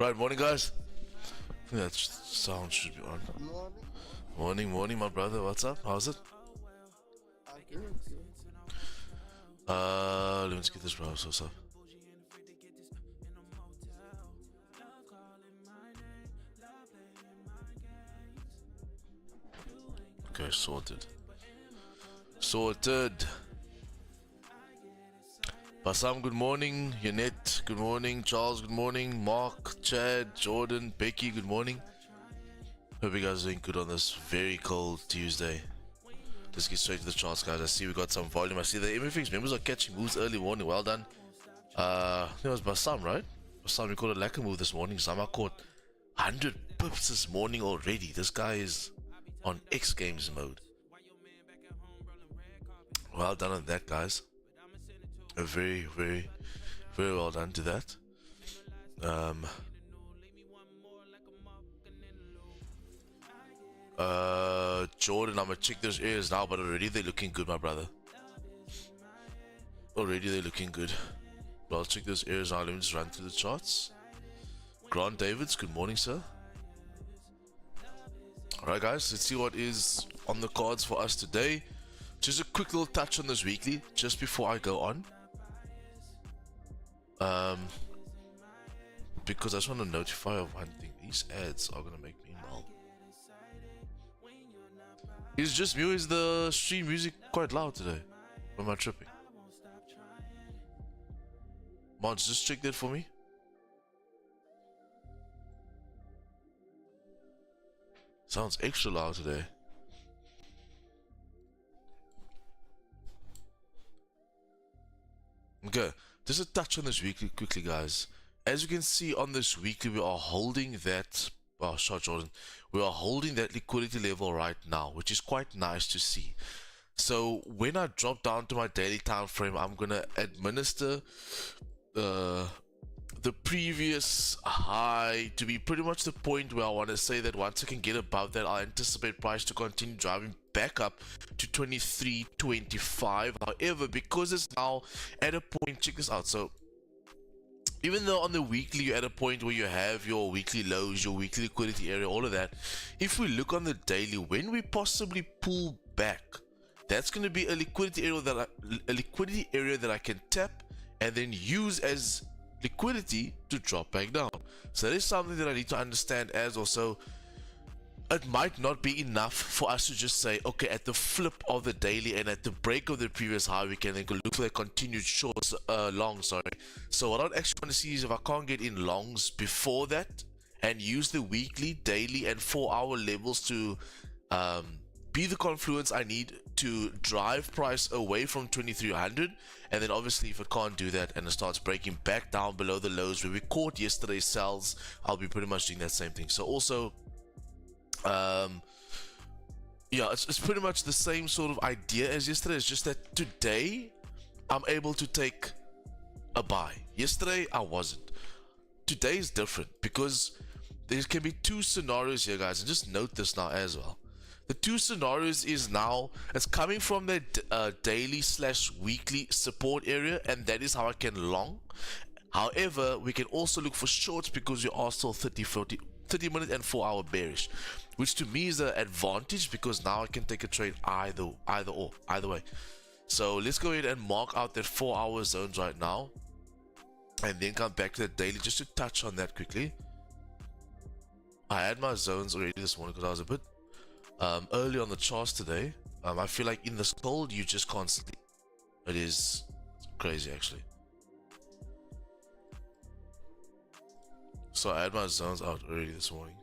Right, morning guys. I think that sound should be on. Morning. Morning, my brother. What's up? How's it? I'm good. Let me just get this browser. What's up? Okay, sorted. Sorted. Bassam, good morning. Yanette, good morning. Charles, good morning. Mark, Chad, Jordan, Becky, good morning. Hope you guys are doing good on this very cold Tuesday. Let's get straight to the charts, guys. I see we got some volume. I see the MFX members are catching moves early morning. Well done. It was Bassam, right? Bassam, we caught a lacquer move this morning. Sama caught 100 pips this morning already. This guy is on X Games mode. Well done on that, guys. Very well done to that. Jordan, I'm gonna check those areas now, but already they're looking good, my brother. Already they're looking good. But I'll check those areas now. Let me just run through the charts. Grant Davids, good morning, sir. Alright, guys, let's see what is on the cards for us today. Just a quick little touch on this weekly, just before I go on. Because I just want to notify of one thing. These ads are gonna make me mal. Is just me, is the stream music quite loud today? Or am I tripping? Mods, just check that for me. Sounds extra loud today. Okay, just a touch on this weekly quickly, guys. As you can see on this weekly, we are holding that shot, Jordan. We are holding that liquidity level right now, which is quite nice to see. So when I drop down to my daily time frame, I'm gonna administer the previous high to be pretty much the point where I want to say that once I can get above that, I anticipate price to continue driving back up to 23.25. However, because it's now at a point, check this out. So even though on the weekly you're at a point where you have your weekly lows, your weekly liquidity area, all of that, if we look on the daily, when we possibly pull back, that's going to be a liquidity area that I can tap and then use as liquidity to drop back down. So that is something that I need to understand as also. It might not be enough for us to just say, okay, at the flip of the daily and at the break of the previous high, we can then go look for a continued shorts, long, sorry. So what I'd actually want to see is if I can't get in longs before that and use the weekly, daily, and 4-hour levels to be the confluence I need to drive price away from 2300. And then obviously if it can't do that and it starts breaking back down below the lows where we caught yesterday's sells, I'll be pretty much doing that same thing. So also, yeah, it's pretty much the same sort of idea as yesterday. It's just that today I'm able to take a buy. Yesterday I wasn't. Today is different because there can be two scenarios here, guys, and just note this now as well. The two scenarios is now it's coming from the daily / weekly support area, and that is how I can long. However, we can also look for shorts because we are still 30 minute and 4-hour bearish, which to me is an advantage because now I can take a trade either way. So let's go ahead and mark out that 4-hour zones right now and then come back to the daily just to touch on that quickly. I had my zones already this morning because I was a bit early on the charts today. I feel like in this cold you just can't sleep. It is crazy actually. So I had my zones out already this morning.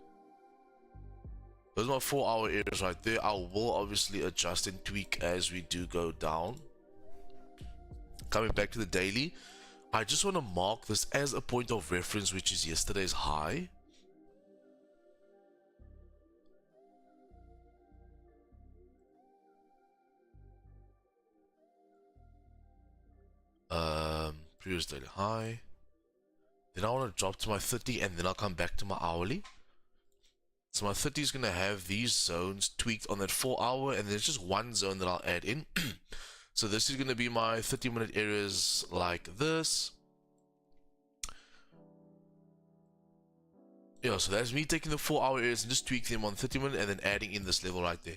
Those are my 4-hour areas right there. I will obviously adjust and tweak as we do go down. Coming back to the daily, I just want to mark this as a point of reference, which is yesterday's high. Previous daily high. Then I want to drop to my 30 and then I'll come back to my hourly. So my 30 is going to have these zones tweaked on that 4-hour, and there's just one zone that I'll add in. So this is going to be my 30-minute areas like this. Yeah, so that's me taking the 4-hour areas and just tweaking them on 30-minute and then adding in this level right there.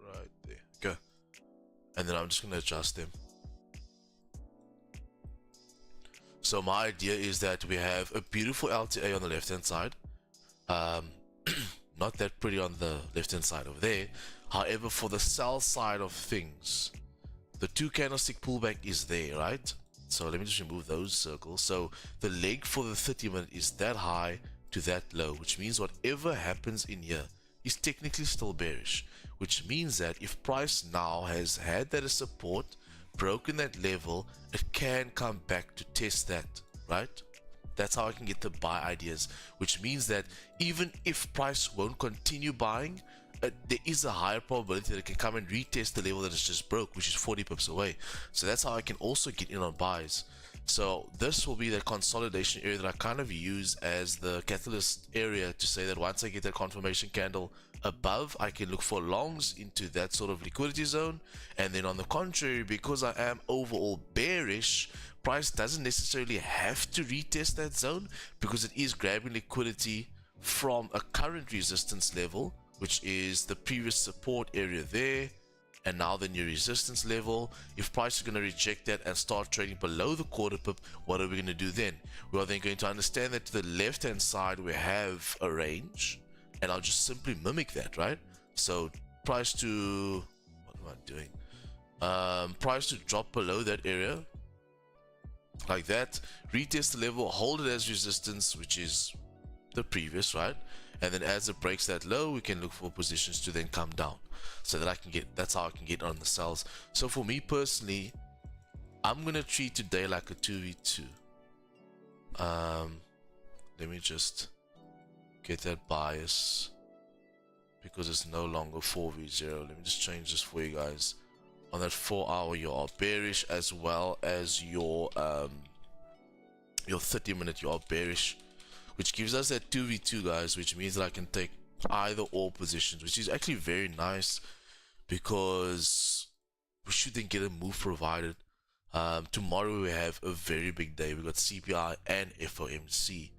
Right there. Go. And then I'm just going to adjust them. So my idea is that we have a beautiful LTA on the left hand side. Not that pretty on the left hand side over there. However, for the sell side of things, the 2 candlestick pullback is there, right? So let me just remove those circles. So the leg for the 30-minute is that high to that low, which means whatever happens in here is technically still bearish, which means that if price now has had that as support, broken that level, it can come back to test that, right? That's how I can get the buy ideas, which means that even if price won't continue buying, there is a higher probability that it can come and retest the level that it's just broke, which is 40 pips away. So that's how I can also get in on buys. So this will be the consolidation area that I kind of use as the catalyst area to say that once I get that confirmation candle above, I can look for longs into that sort of liquidity zone. And then on the contrary, because I am overall bearish, price doesn't necessarily have to retest that zone because it is grabbing liquidity from a current resistance level, which is the previous support area there, and now the new resistance level. If price is going to reject that and start trading below the quarter pip, what are we going to do then? We are then going to understand that to the left hand side we have a range, and I'll just simply mimic that, right? So price to, what am I doing? Price to drop below that area like that, retest the level, hold it as resistance, which is the previous, right? And then as it breaks that low, we can look for positions to then come down, so that I can get, that's how I can get on the sells. So for me personally, I'm gonna treat today like a 2v2. Let me just get that bias because it's no longer 4v0. Let me just change this for you guys. On that 4-hour, you are bearish, as well as your 30-minute, you are bearish, which gives us that 2v2, guys, which means that I can take either or positions, which is actually very nice because we should then get a move provided. Tomorrow we have a very big day. We got CPI and FOMC.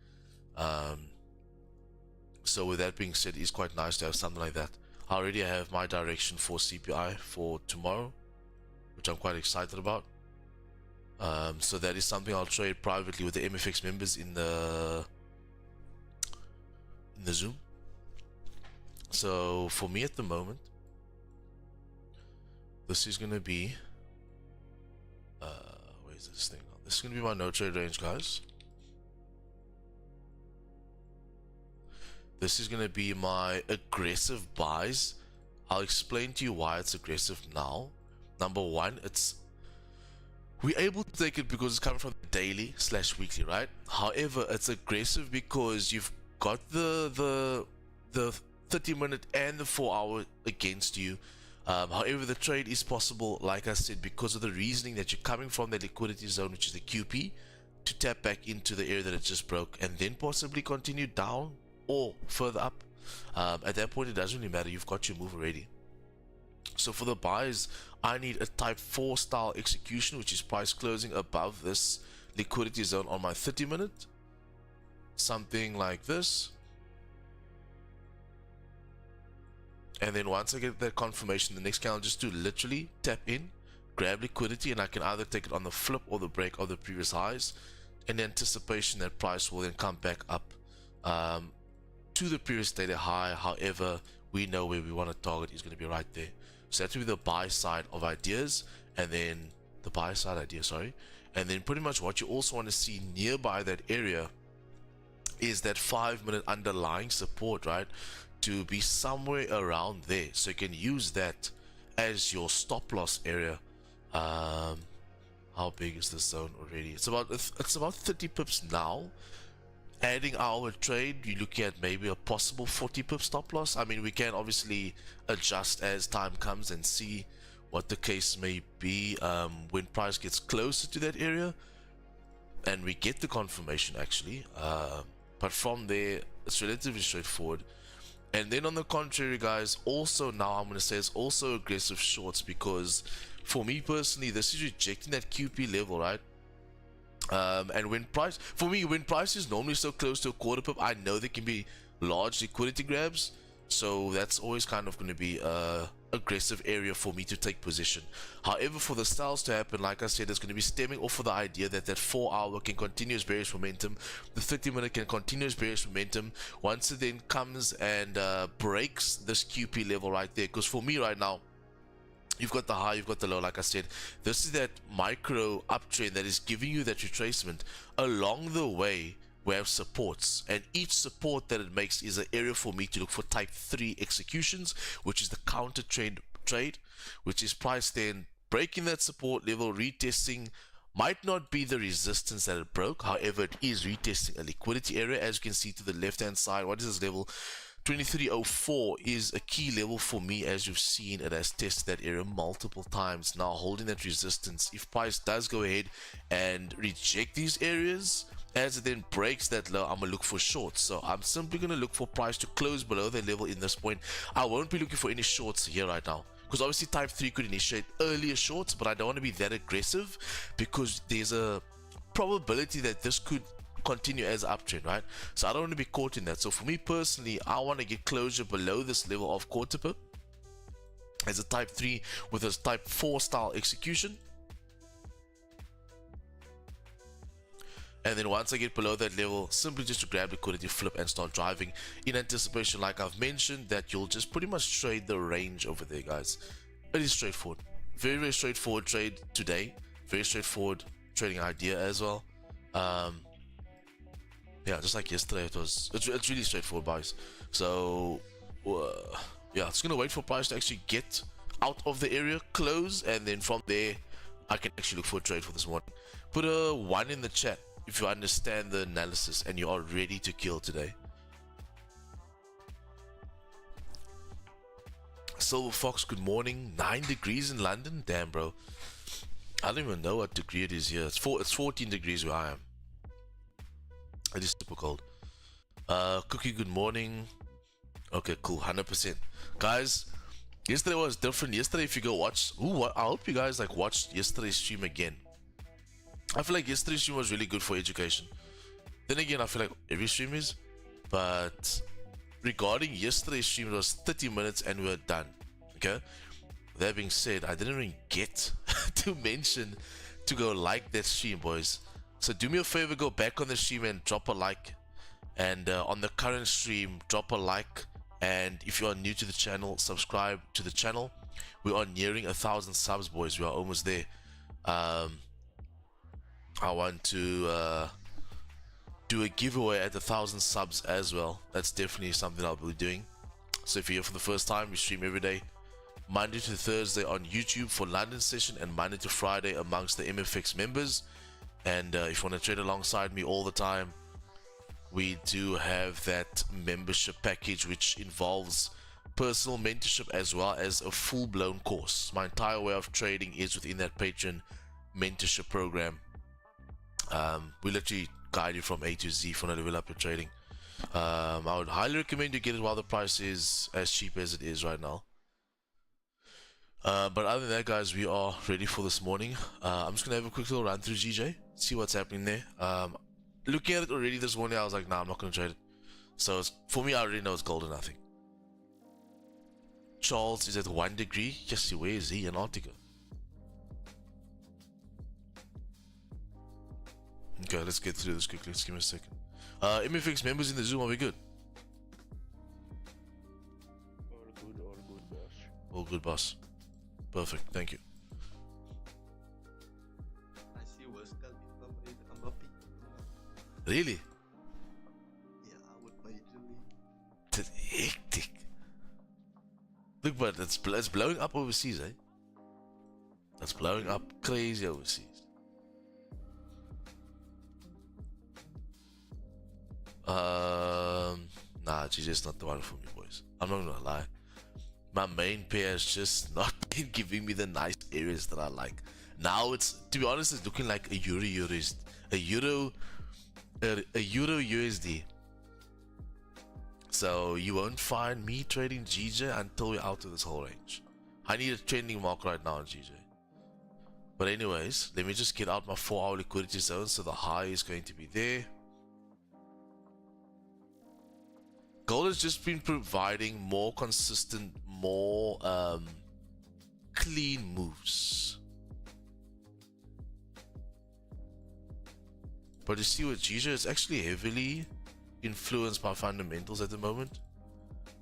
So with that being said, it's quite nice to have something like that. I already have my direction for CPI for tomorrow, which I'm quite excited about. So that is something I'll trade privately with the MFX members in the Zoom. So for me at the moment, this is gonna be where's this thing? This is gonna be my no trade range, guys. This is gonna be my aggressive buys. I'll explain to you why it's aggressive now. Number one, we're able to take it because it's coming from the daily / weekly, right? However, it's aggressive because you've got the 30-minute and the 4-hour against you. However, the trade is possible, like I said, because of the reasoning that you're coming from the liquidity zone, which is the QP, to tap back into the area that it just broke and then possibly continue down or further up. At that point, it doesn't really matter. You've got your move already. So for the buys, I need a type 4 style execution, which is price closing above this liquidity zone on my 30-minute. Something like this. And then once I get that confirmation, the next candle just to literally tap in, grab liquidity, and I can either take it on the flip or the break of the previous highs in anticipation that price will then come back up to the previous daily high. However, we know where we want to target is going to be right there. So that will be the buy side of ideas, and then the buy side idea, sorry. And then pretty much what you also want to see nearby that area is that 5-minute underlying support, right? To be somewhere around there. So you can use that as your stop loss area. How big is this zone already? It's about 30 pips now. Adding our trade, you're looking at maybe a possible 40 pip stop loss. I mean, we can obviously adjust as time comes and see what the case may be when price gets closer to that area and we get the confirmation actually. But from there, it's relatively straightforward. And then on the contrary, guys, also now I'm going to say it's also aggressive shorts, because for me personally, this is rejecting that QP level, right? And when price, for me, when price is normally so close to a quarter pip, I know there can be large liquidity grabs. So that's always kind of going to be a aggressive area for me to take position. However, for the styles to happen, like I said, it's going to be stemming off of the idea that that 4 hour can continue its bearish momentum, the 30-minute can continue its bearish momentum once it then comes and breaks this QP level right there. Because for me right now, you've got the high, you've got the low. Like I said, this is that micro uptrend that is giving you that retracement. Along the way, we have supports, and each support that it makes is an area for me to look for type 3 executions, which is the counter trend trade, which is priced then breaking that support level, retesting. Might not be the resistance that it broke, however, it is retesting a liquidity area. As you can see to the left hand side, what is this level? 2304 is a key level for me. As you've seen, it has tested that area multiple times now, holding that resistance. If price does go ahead and reject these areas, as it then breaks that low, I'm gonna look for shorts. So I'm simply gonna look for price to close below that level in this point. I won't be looking for any shorts here right now, because obviously type 3 could initiate earlier shorts, but I don't want to be that aggressive because there's a probability that this could continue as uptrend, right? So I don't want to be caught in that. So for me personally, I want to get closure below this level of quarter pip as a type 3 with a type 4 style execution. And then once I get below that level, simply just to grab liquidity, flip and start driving in anticipation, like I've mentioned, that you'll just pretty much trade the range over there, guys. It is straightforward. Very, very straightforward trade today. Very straightforward trading idea as well. Yeah, just like yesterday, it's really straightforward, guys. So yeah, it's gonna wait for price to actually get out of the area, close, and then from there I can actually look for a trade for this morning. Put a 1 in the chat if you understand the analysis and you are ready to kill today. Silver Fox, good morning. 9 degrees in London? Damn, bro. I don't even know what degree it is here. It's 14 degrees where I am. It is super cold. Cookie, good morning. Okay, cool. 100%. Guys, yesterday was different. Yesterday, if you go watch... I hope you guys like watched yesterday's stream again. I feel like yesterday's stream was really good for education. Then again, I feel like every stream is. But regarding yesterday's stream, it was 30 minutes and we were done. Okay? That being said, I didn't even get to mention to go like that stream, boys. So do me a favor, go back on the stream and drop a like. And on the current stream, drop a like. And if you are new to the channel, subscribe to the channel. We are nearing 1,000 subs, boys. We are almost there. I want to do a giveaway at 1,000 subs as well. That's definitely something I'll be doing. So if you're here for the first time, we stream every day, Monday to Thursday on YouTube for London session, and Monday to Friday amongst the MFX members. And if you want to trade alongside me all the time, we do have that membership package, which involves personal mentorship as well as a full-blown course. My entire way of trading is within that Patreon mentorship program. We literally guide you from A to Z for level up your trading. I would highly recommend you get it while the price is as cheap as it is right now. But other than that, guys, we are ready for this morning. I'm just gonna have a quick little run through GJ, see what's happening there. Looking at it already this morning, I was like, nah, I'm not gonna trade it. So for me, I already know it's gold or nothing. Charles is at 1 degree. Yes, where is he? Antarctica. Okay, let's get through this quickly. Let's give me a second. MFX members in the Zoom, are we good? All good, boss. All good, boss. Perfect, thank you. I see worse calculate Mbappe. Really? Yeah, I would majorly. That's hectic. Look, but it's blowing up overseas, eh? That's blowing up crazy overseas. Nah, GJ's not the one for me, boys. I'm not gonna lie. My main pair has just not been giving me the nice areas that I like. Now it's, to be honest, it's looking like a euro USD. So you won't find me trading GJ until we're out of this whole range. I need a trending mark right now on GJ. But anyways, let me just get out my 4-hour liquidity zone. So the high is going to be there. Gold has just been providing more consistent, more clean moves. But you see, with GJ, is actually heavily influenced by fundamentals at the moment.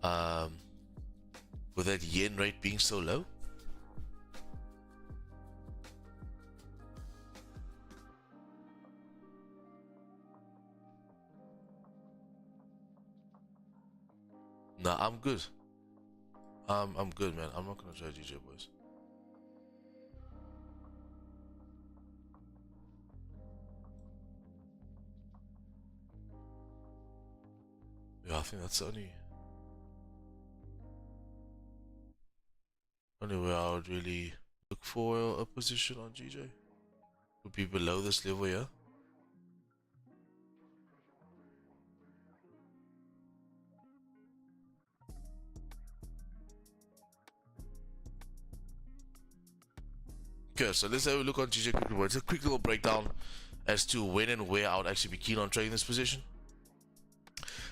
With that yen rate being so low. Nah, I'm good. I'm good, man. I'm not gonna try GJ, boys. Yeah, I think that's the only way I would really look for a position on GJ. Would be below this level, yeah. Okay, so let's have a look on GJ quickly. It's a quick little breakdown as to when and where I would actually be keen on trading this position.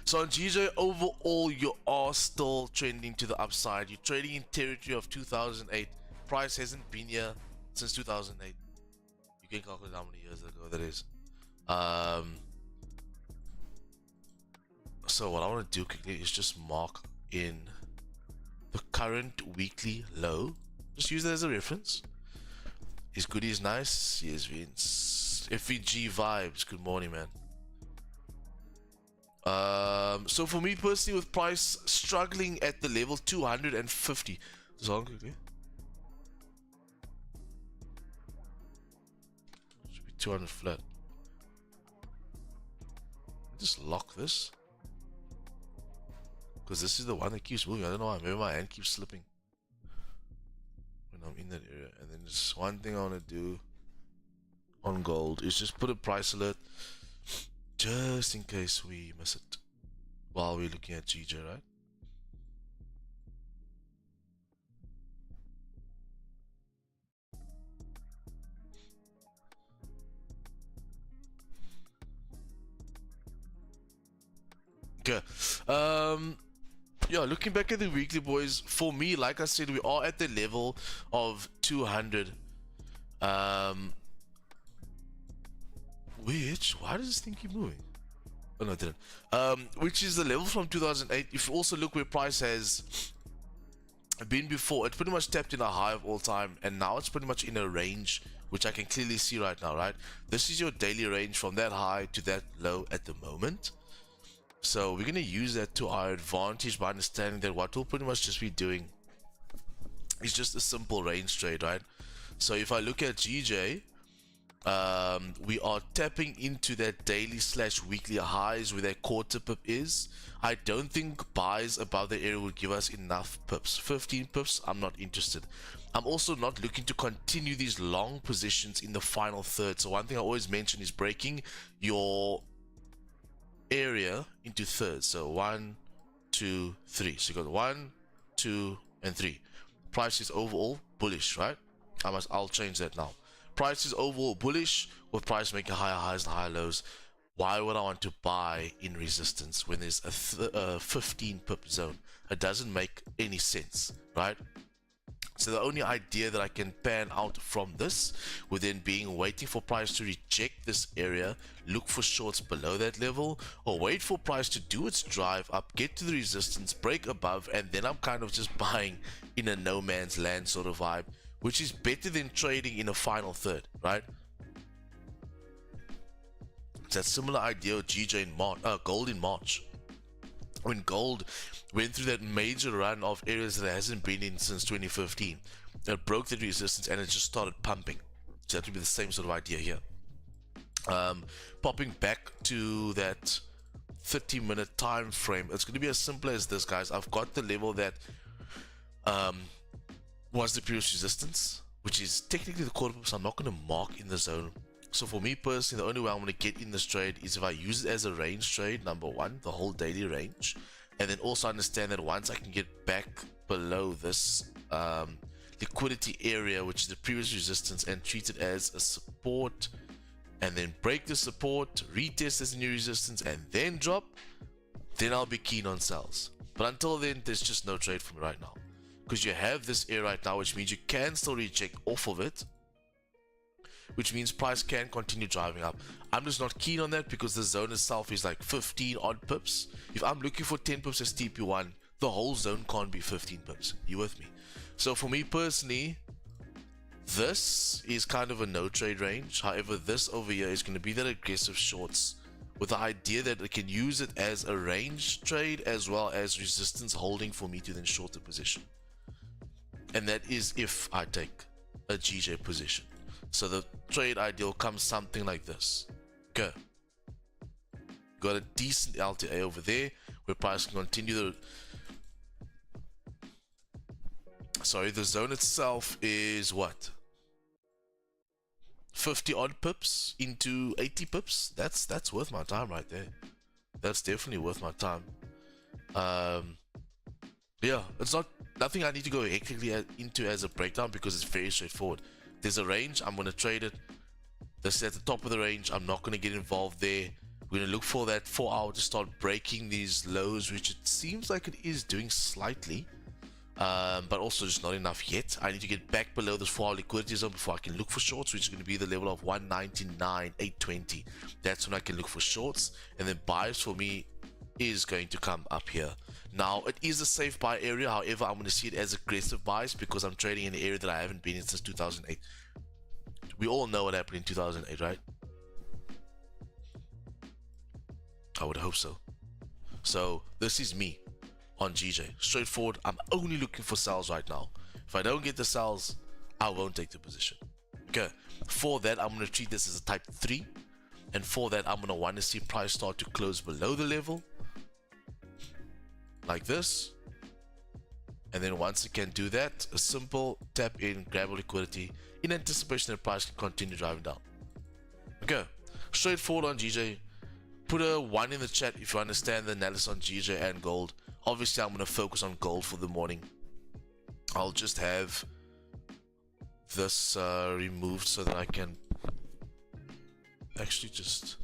So on GJ, overall, you are still trending to the upside. You're trading in territory of 2008. Price hasn't been here since 2008. You can calculate how many years ago that is. So what I want to do quickly is just mark in the current weekly low. Just use that as a reference. His goodie is nice. Yes, Vince. FVG vibes. Good morning, man. So for me personally, with price struggling at the level 250, just hold on quickly. Should be 200 flat. Just lock this, because this is the one that keeps moving. I don't know why. Maybe my hand keeps slipping when I'm in that area. And then just one thing I want to do on gold is just put a price alert, just in case we miss it while we're looking at GJ, right? Okay. Yeah, looking back at the weekly, boys, for me, like I said, we are at the level of 200. Why does this thing keep moving? Oh no, it didn't. Which is the level from 2008. If you also look where price has been before, it pretty much tapped in a high of all time, and now it's pretty much in a range, which I can clearly see right now, right? This is your daily range from that high to that low at the moment. So we're going to use that to our advantage by understanding that what we'll pretty much just be doing is just a simple range trade, right? So if I look at GJ, we are tapping into that daily / weekly highs where that quarter pip is. I don't think buys above the area would give us enough pips. 15 pips, I'm not interested. I'm also not looking to continue these long positions in the final third. So one thing I always mention is breaking your area into thirds. So 1, 2, 3. So you got 1, 2, and 3. Price is overall bullish, right? I'll change that now. Price is overall bullish, with price making higher highs and higher lows. Why would I want to buy in resistance when there's a 15 pip zone? It doesn't make any sense, right? So the only idea that I can pan out from this would then being waiting for price to reject this area, look for shorts below that level, or wait for price to do its drive up, get to the resistance, break above, and then I'm kind of just buying in a no man's land sort of vibe, which is better than trading in a final third, right? It's that similar idea of GJ in March, gold in March. When gold went through that major run of areas that it hasn't been in since 2015, it broke the resistance and it just started pumping. So that would be the same sort of idea here. Popping back to that 30-minute time frame, it's going to be as simple as this, guys. I've got the level that was the previous resistance, which is technically the quarter pips I'm not going to mark in the zone. So for me personally, the only way I'm going to get in this trade is if I use it as a range trade, number one, the whole daily range, and then also understand that once I can get back below this liquidity area, which is the previous resistance, and treat it as a support, and then break the support, retest as a new resistance, and then drop, then I'll be keen on sells. But until then, there's just no trade for me right now, because you have this area right now, which means you can still reject off of it, which means price can continue driving up. I'm just not keen on that because the zone itself is like 15 odd pips. If I'm looking for 10 pips as TP1, the whole zone can't be 15 pips. You with me? So for me personally, this is kind of a no trade range. However, this over here is going to be that aggressive shorts with the idea that I can use it as a range trade as well as resistance holding for me to then short the position. And that is if I take a GJ position. So the trade ideal comes something like this. Okay. Got a decent LTA over there where price can continue the zone itself is what? 50 odd pips into 80 pips. That's worth my time right there. That's definitely worth my time. Yeah, it's nothing I need to go hectically into as a breakdown because it's very straightforward. There's a range, I'm going to trade it. This is at the top of the range, I'm not going to get involved there. We're going to look for that 4 hour to start breaking these lows, which it seems like it is doing slightly, but also just not enough yet. I need to get back below this 4 hour liquidity zone before I can look for shorts, which is going to be the level of 199,820. That's when I can look for shorts, and then buys for me is going to come up here. Now it is a safe buy area, however I'm going to see it as aggressive buys because I'm trading in an area that I haven't been in since 2008. We all know what happened in 2008, right? I would hope so. So this is me on GJ, straightforward. I'm only looking for sells right now. If I don't get the sells, I won't take the position. Okay, for that I'm going to treat this as a type 3, and for that I'm going to want to see price start to close below the level like this, and then once it can do that, a simple tap in, grab a liquidity in anticipation that price can continue driving down. Okay, straightforward on GJ. Put a 1 in the chat if you understand the analysis on GJ and gold. Obviously I'm going to focus on gold for the morning. I'll just have this removed so that I can actually just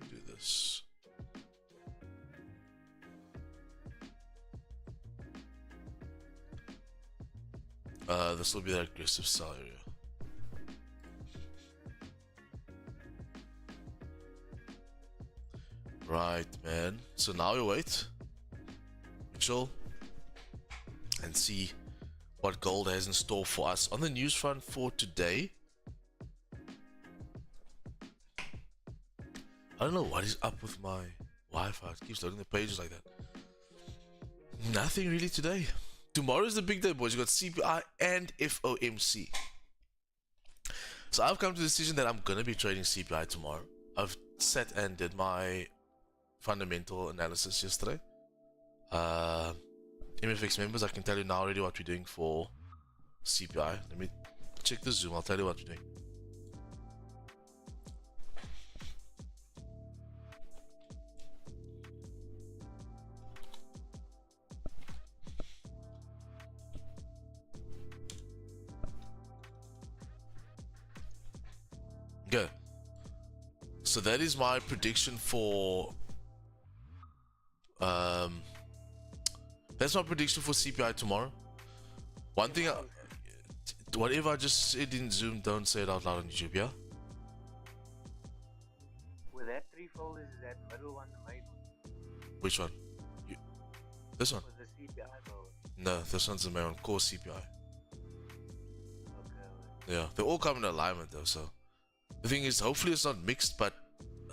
do this. This will be that aggressive sell area. Right, man. So now we wait, chill, and see what gold has in store for us on the news front for today. I don't know what is up with my Wi-Fi. It keeps loading the pages like that. Nothing really today. Tomorrow's the big day, boys. You got CPI and FOMC. So I've come to the decision that I'm gonna be trading CPI tomorrow. I've sat and did my fundamental analysis yesterday. MFX members, I can tell you now already what we're doing for CPI. Let me check the Zoom. I'll tell you what we're doing. Okay, so that is my prediction for that's my prediction for CPI tomorrow. One thing, whatever I just said in Zoom, don't say it out loud on YouTube, yeah? With that threefold, is that middle one the main one? Which one? This one? With the CPI though? No, this one's the main one, core CPI. Okay. Yeah, they all come in alignment though, so the thing is, hopefully it's not mixed, but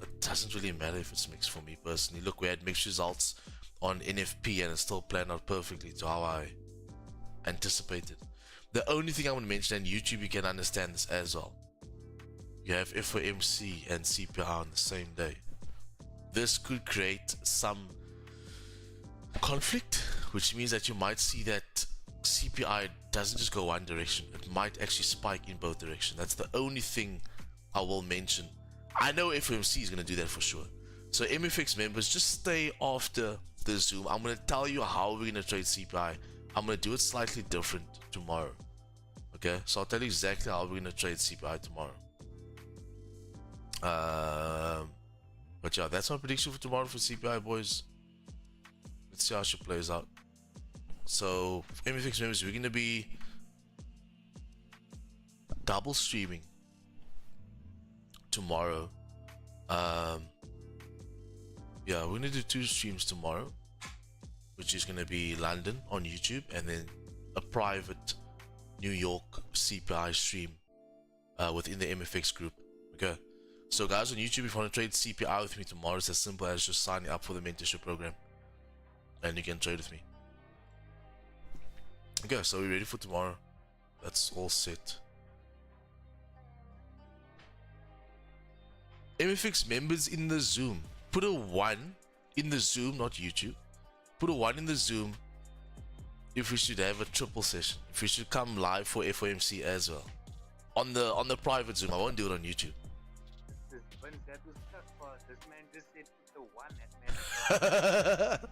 it doesn't really matter if it's mixed for me personally. Look, we had mixed results on NFP and it still planned out perfectly to how I anticipated. The only thing I want to mention, and YouTube, you can understand this as well. You have FOMC and CPI on the same day. This could create some conflict, which means that you might see that CPI doesn't just go one direction. It might actually spike in both directions. That's the only thing I will mention. I know FOMC is going to do that for sure. So MFX members, just stay after the Zoom, I'm gonna tell you how we're gonna trade CPI. I'm gonna do it slightly different tomorrow. Okay, so I'll tell you exactly how we're gonna trade CPI tomorrow. But yeah, that's my prediction for tomorrow for CPI, boys. Let's see how she plays out. So, MFX members, we're gonna be double streaming tomorrow. Yeah, we're gonna do 2 streams tomorrow, which is gonna be London on YouTube and then a private New York CPI stream within the MFX group. Okay, so guys on YouTube, if you want to trade CPI with me tomorrow, it's as simple as just signing up for the mentorship program and you can trade with me. Okay, so we're ready for tomorrow. That's all set. MFX members in the Zoom, put a 1 in the Zoom, not YouTube. Put a 1 in the Zoom if we should have a triple session. If we should come live for FOMC as well. On the private Zoom. I won't do it on YouTube. When that was stuck for this man just said put the 1 at man.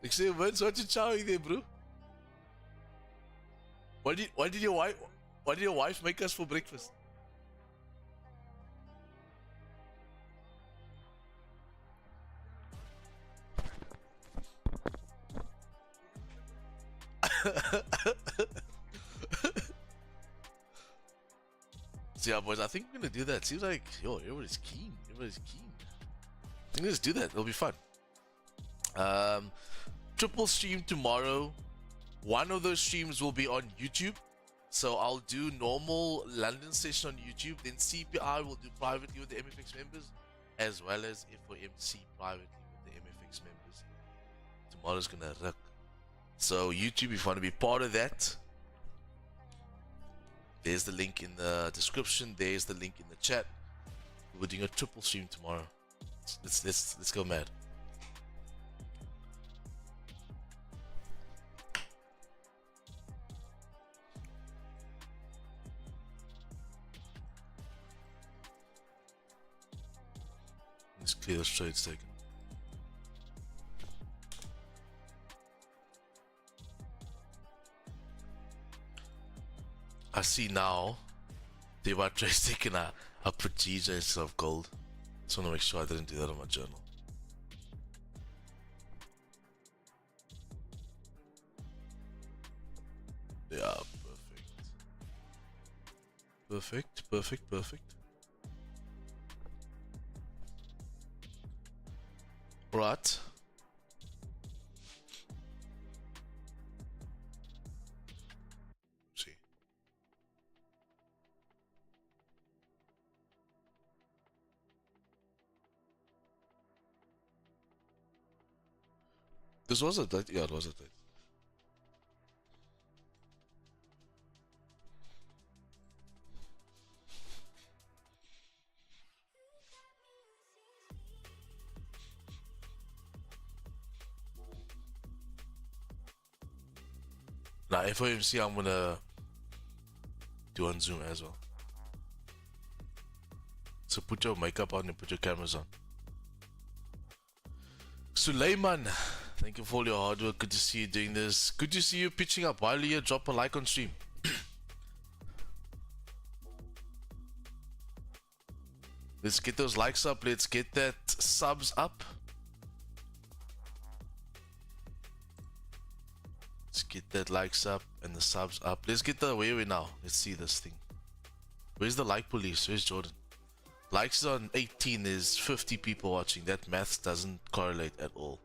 Ik say, Vince, what you chowing there, bro? What did your wife make us for breakfast? So yeah, boys, I think we're gonna do that. Seems like, yo, everybody's keen. Everybody's keen. I think let's do that. It'll be fun. Triple stream tomorrow. One of those streams will be on YouTube. So I'll do normal London session on YouTube. Then CPI will do privately with the MFX members, as well as FOMC privately with the MFX members. Tomorrow's gonna rock. So YouTube, if you want to be part of that, there's the link in the description. There's the link in the chat. We're doing a triple stream tomorrow. Let's go mad. Let's clear this trade second. I see now they were taking a procedure instead of gold. Just want to make sure I didn't do that on my journal. Yeah, perfect. Right. See. This was a date? Yeah, it was a date. Now, FOMC, I'm gonna do on Zoom as well. So put your makeup on and put your cameras on. Suleiman, thank you for all your hard work. Good to see you doing this. Good to see you pitching up. While you're here, drop a like on stream. Let's get those likes up. Let's get that subs up. Let's get that likes up and the subs up. Let's get the where are we now? Let's see this thing. Where's the like police? Where's Jordan? Likes on 18, there's 50 people watching. That math doesn't correlate at all.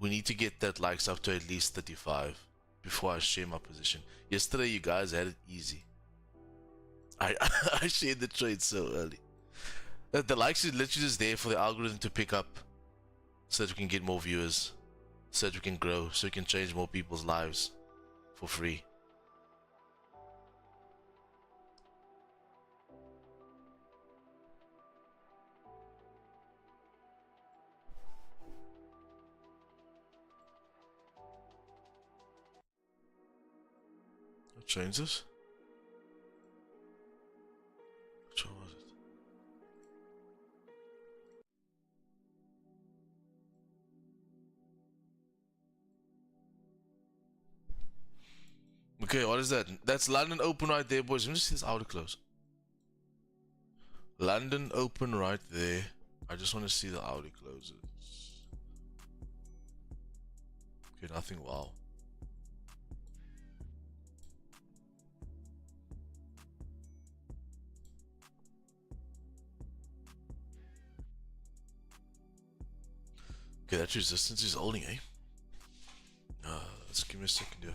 We need to get that likes up to at least 35 before I share my position. Yesterday you guys had it easy. I shared the trade so early. The likes is literally just there for the algorithm to pick up so that we can get more viewers, so that we can grow, so we can change more people's lives for free. Change this. Which one was it? Okay, what is that? That's London Open right there, boys. Let me just see this hourly close. London Open right there. I just want to see the hourly closes. Okay, nothing. Wow. Okay, that resistance is holding, eh? Let's give me a second here.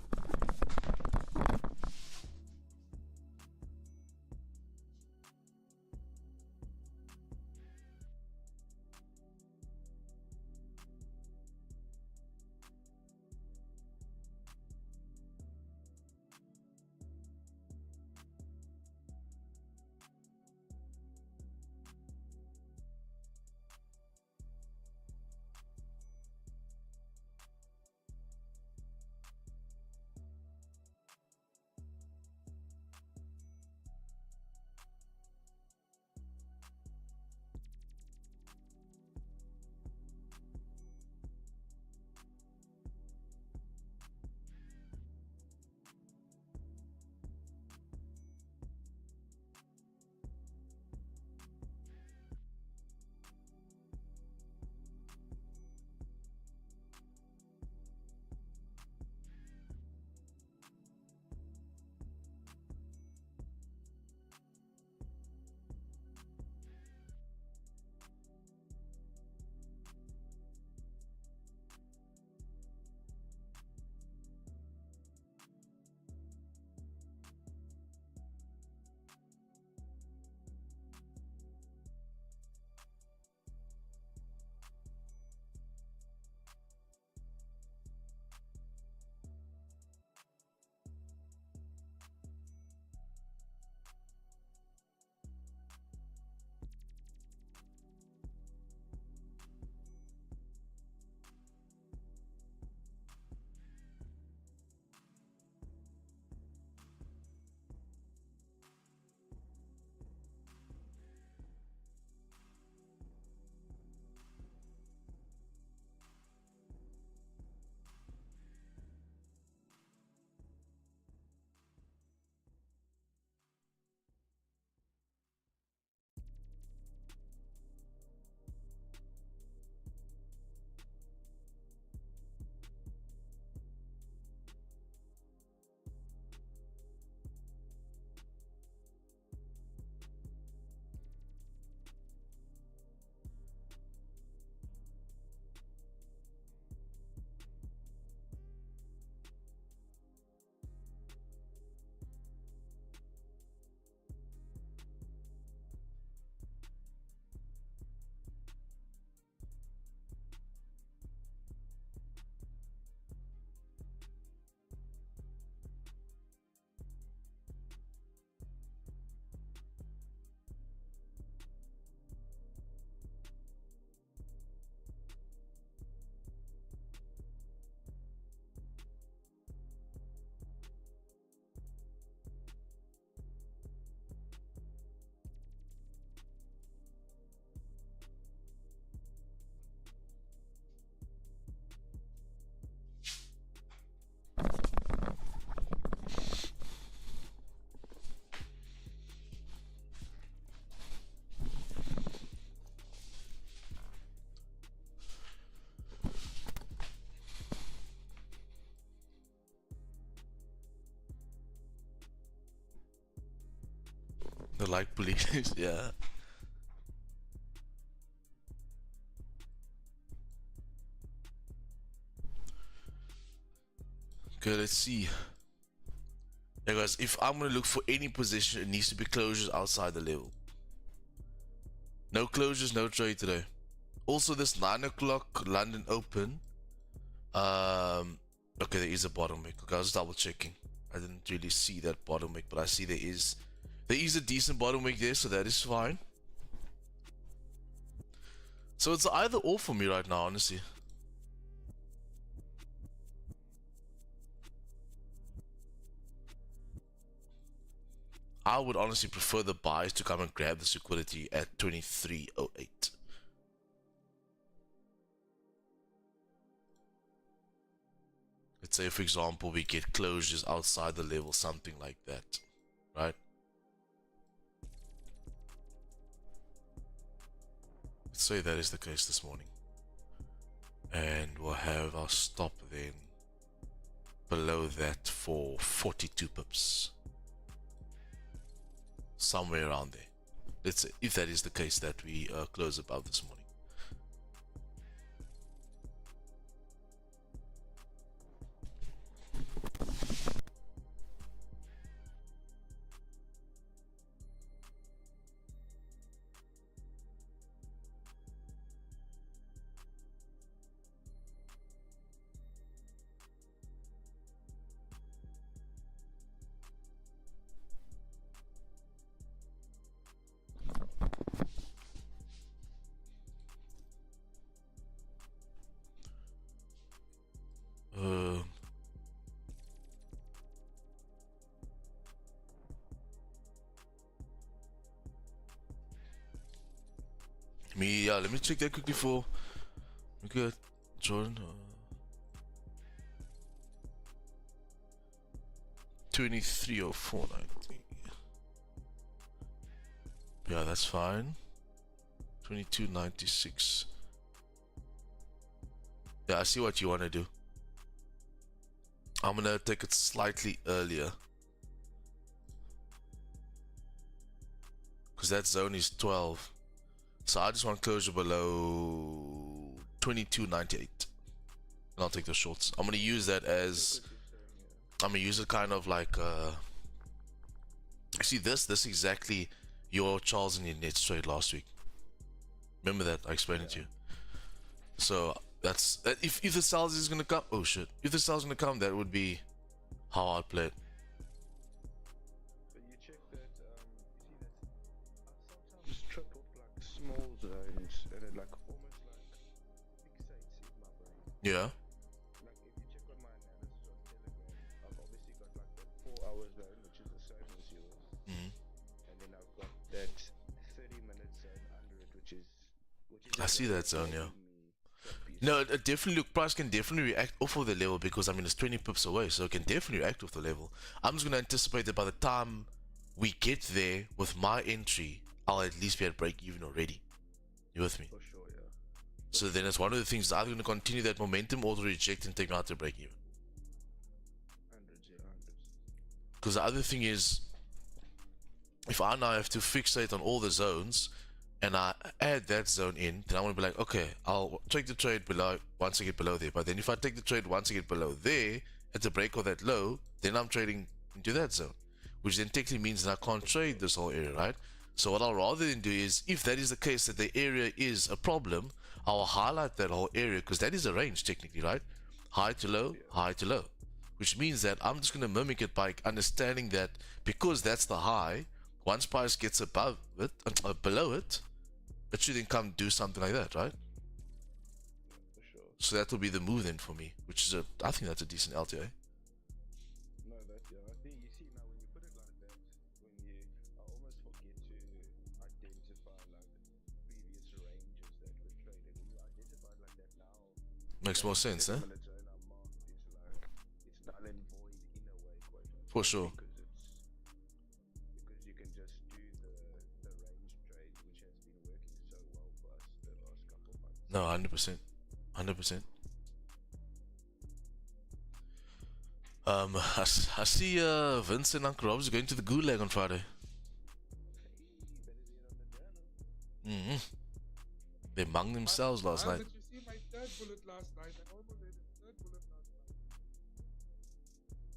The like police, yeah. Okay, let's see. Yeah, guys, if I'm gonna look for any position, it needs to be closures outside the level. No closures, no trade today. Also, this 9 o'clock London Open. Okay, there is a bottom wick. Okay, I was double checking. I didn't really see that bottom wick, but I see there is a decent bottom wick there, so that is fine. So it's either or for me right now, honestly. I would honestly prefer the buys to come and grab this liquidity at 23.08. Let's say, for example, we get closures outside the level, something like that, right? Let's say that is the case this morning. And we'll have our stop then below that for 42 pips. Somewhere around there. Let's say, if that is the case that we close above this morning. Let me check that quickly for. We got Jordan. 230490. Yeah, that's fine. 2296. Yeah, I see what you want to do. I'm gonna take it slightly earlier, because that zone is 12. So I just want closure below 2298. And I'll take the shorts. I'm gonna use that as, I'm gonna use it kind of like see this exactly your Charles and your Nets trade last week. Remember that? I explained it to you. So that's if the sales is gonna come. Oh shit! If the sales is gonna come, that would be how I'd play it. But you check that. You see that I sometimes trip off like small zones, and it like almost like fixates in my brain. Yeah. Like if you check on my analysis on Telegram, I've obviously got like the 4-hour zone, which is the same as yours, and then I've got that 30-minute zone under it, which is I see that zone, yeah. No, it definitely, look, price can definitely react off of the level, because I mean it's 20 pips away, so it can definitely react off the level. I'm just gonna anticipate that by the time we get there with my entry, I'll at least be at break even already. You with me? For sure, yeah. So then it's one of the things that either gonna continue that momentum or to reject and take me out to break even. 100, yeah, 100. Because the other thing is, if I now have to fixate on all the zones and I add that zone in, then I'm gonna be like, okay, I'll take the trade below once I get below there. But then if I take the trade once I get below there at the break of that low, then I'm trading into that zone, which then technically means that I can't trade this whole area, right? So what I'll rather than do is, if that is the case that the area is a problem, I'll highlight that whole area, because that is a range technically, right? High to low, high to low, which means that I'm just gonna mimic it by understanding that because that's the high, once price gets above it, below it, it should then come do something like that, right? For sure. So that will be the move then for me, which is I think that's a decent LTA. No, that, yeah. I think you see now when you put it like that, I almost forget to identify like previous ranges that were traded. When you identify it like that now, Makes more sense, eh? minute zone I marked is like it's null and void in a way, quite honestly, For sure. because you can just do the range trade, which has been working so well for us the last couple of months. No, 100%. 100%. I see Vince and Uncle Rob's going to the gulag on Friday. They munged themselves last night. Did you see my third bullet last night? I almost had a third bullet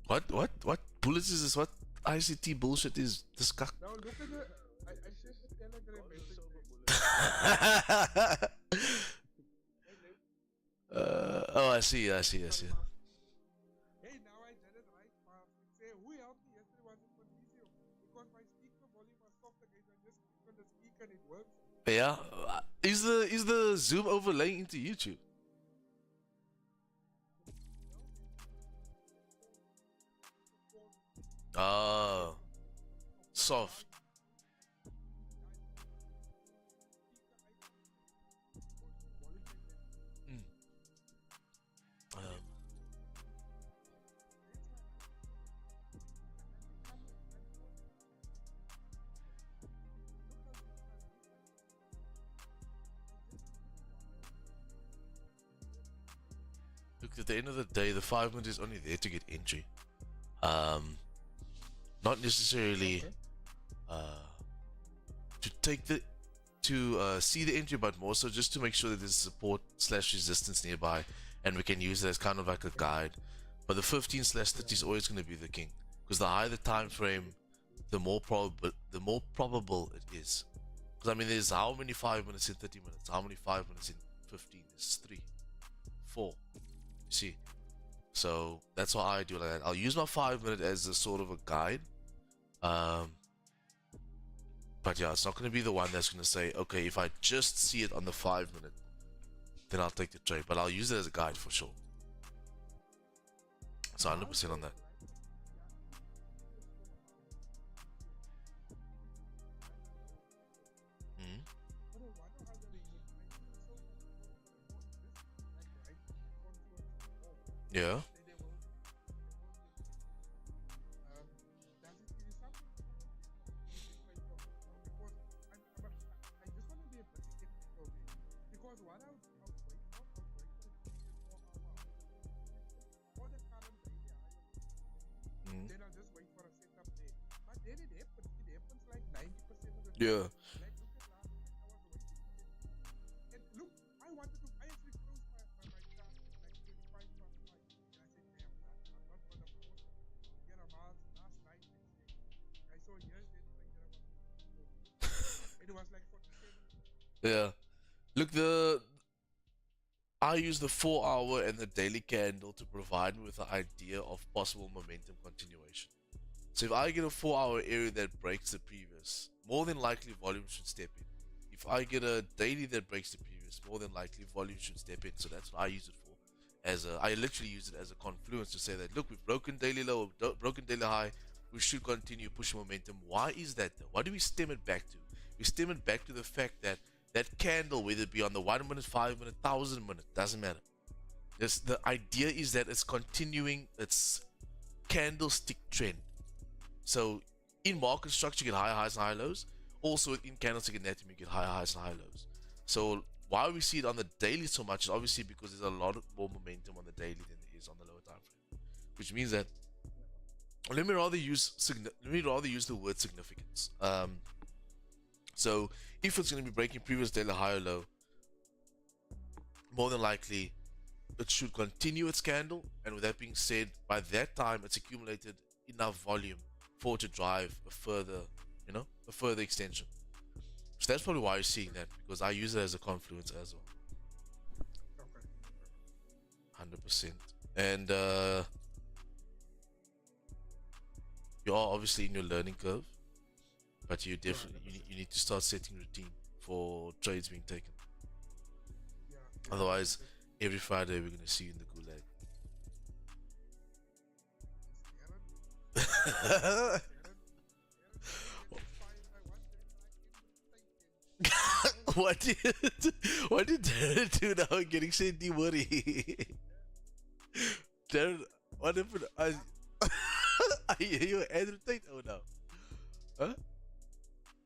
last night. What bullets is this? What ICT bullshit is this? Now look at the. I sent the Telegram message. Oh, I see. Hey, now I did it right, man. Say, who helped me yesterday was it Magnesium? Because my speaker volume was soft again. I just clicked on the speaker and it works. Yeah, is the Zoom overlaying into YouTube? Oh, Soft. Mm. Look, at the end of the day, the 5 minute is only there to get entry. Not necessarily to take the see the entry, but more so just to make sure that there's support slash resistance nearby, and we can use it as kind of like a guide. But the 15/30 is always going to be the king, because the higher the time frame, the more probable it is. Because I mean, there's how many 5 minutes in 30 minutes? How many 5 minutes in 15? There's 3, 4. You see, so that's why I do like that. I'll use my 5 minute as a sort of a guide. But yeah, it's not going to be the one that's going to say, okay, if I just see it on the 5 minute, then I'll take the trade. But I'll use it as a guide for sure. So 100% on that. Mhm. Yeah. Mhm. Then I'll just wait for a setup there. But then it happens. It happens like 90% of the time. Yeah. Like look at last night, I was waiting for it. And look, I actually froze my chart like 25 past 5. And I said, damn, I'm not gonna force it. You know, last night, I saw here's that thing that I was it was like 47. Yeah. Look, I use the 4 hour and the daily candle to provide me with the idea of possible momentum continuation. So if I get a 4 hour area that breaks the previous, more than likely volume should step in. If I get a daily that breaks the previous, more than likely volume should step in. So that's what I use it for. I literally use it as a confluence to say that, look, we've broken daily low, broken daily high, we should continue pushing momentum. Why is that though? Why do we stem it back to? We stem it back to the fact that that candle, whether it be on the 1 minute, 5 minute, 1,000 minute, doesn't matter. The idea is that it's continuing its candlestick trend. So in market structure, you get high highs and high lows. Also in candlestick anatomy, you get high highs and high lows. So why we see it on the daily so much is obviously because there's a lot more momentum on the daily than there is on the lower time frame. Which means that let me rather use the word significance. So if it's going to be breaking previous daily high or low, more than likely it should continue its candle, and with that being said, by that time it's accumulated enough volume for it to drive a further extension. So that's probably why you're seeing that, because I use it as a confluence as well. Okay. 100%. And you are obviously in your learning curve, but you definitely you need to start setting routine for trades being taken. Yeah. Otherwise, every Friday we're gonna see you in the gulag. What did Darren do now? Getting said, "Don't worry." Darren, what happened? I hear you Andrew Tate. Oh no, huh?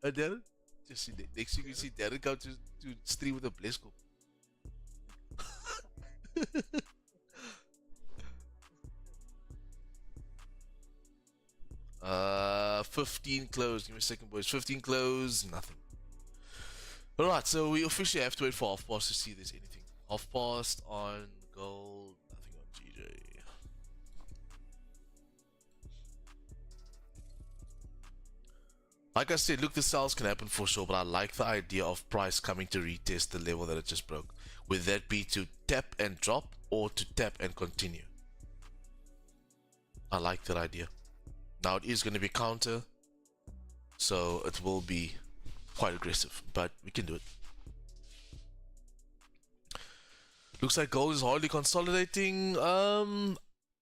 Darren, just see next week you see Darren come to stream with a Blesco. 15 close. Give me a second, boys. 15 close. Nothing. Alright, so we officially have to wait for half past to see if there's anything. Half past on gold, nothing on GJ. Like I said, look, the sales can happen for sure, but I like the idea of price coming to retest the level that it just broke. Would that be to tap and drop or to tap and continue? I like that idea. Now it is going to be counter, so it will be quite aggressive, but we can do it. Looks like gold is hardly consolidating.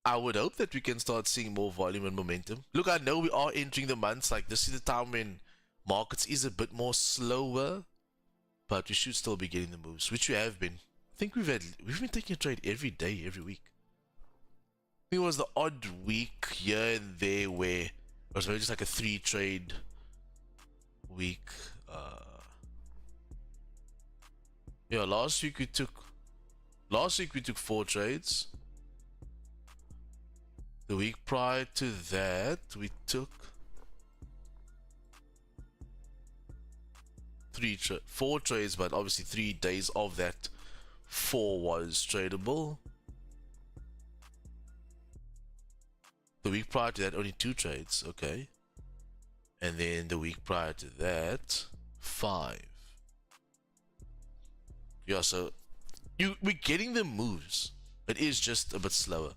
I would hope that we can start seeing more volume and momentum. Look, I know we are entering the months, like this is the time when markets is a bit more slower, but we should still be getting the moves, which we have been. I think we've been taking a trade every day, every week. I think it was the odd week here and there where it was maybe just like a 3-trade week. Yeah, last week we took 4 trades. The week prior to that, we took 4 trades, but obviously 3 days of that 4 was tradable. The week prior to that, only 2 trades, okay. And then the week prior to that, 5. Yeah, so we're getting the moves. It is just a bit slower.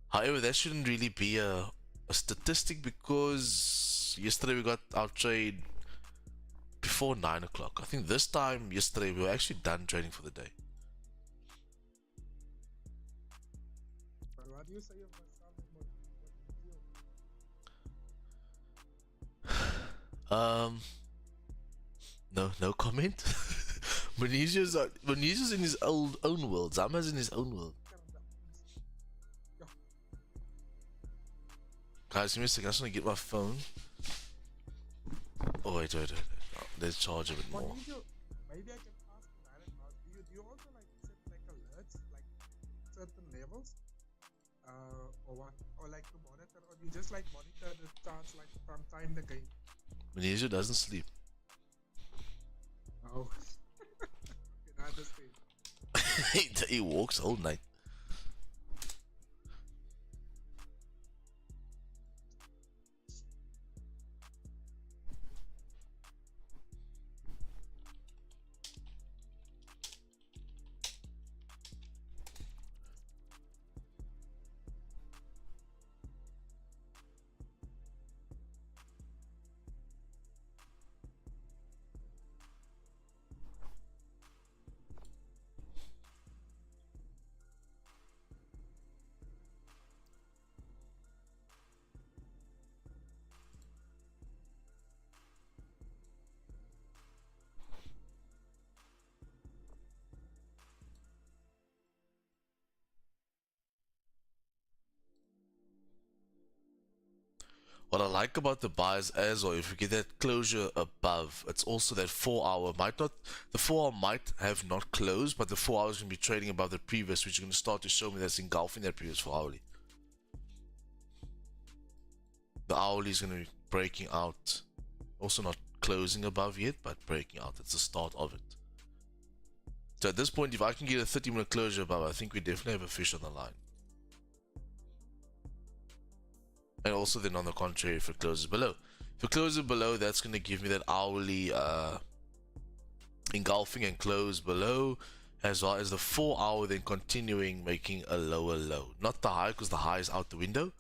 However, that shouldn't really be a statistic because yesterday we got our trade before 9 o'clock. I think this time yesterday we were actually done trading for the day. But what do you say of myself and what you? No comment. Benizio's in his own world. Zama's in his own world. Yeah. Guys, give me a second. I just want to get my phone. Oh wait. Oh, let's charge a bit more. Maybe I can ask you that now. Do you also like set like alerts, like certain levels? Or what? Or like to monitor, or you just like monitor the charts like from time the game? Benizio doesn't sleep. Oh. Okay, I understand. He walks all night. What I like about the buys as well, if we get that closure above, it's also that 4-hour the 4-hour might have not closed, but the 4 hours can be trading above the previous, which is going to start to show me that's engulfing that previous 4 hourly. The hourly is going to be breaking out, also not closing above yet, but breaking out. It's the start of it. So at this point, if I can get a 30-minute closure above, I think we definitely have a fish on the line. And also then on the contrary, if it closes below. If it closes below, that's going to give me that hourly engulfing and close below, as well as the 4-hour then continuing making a lower low. Not the high, because the high is out the window,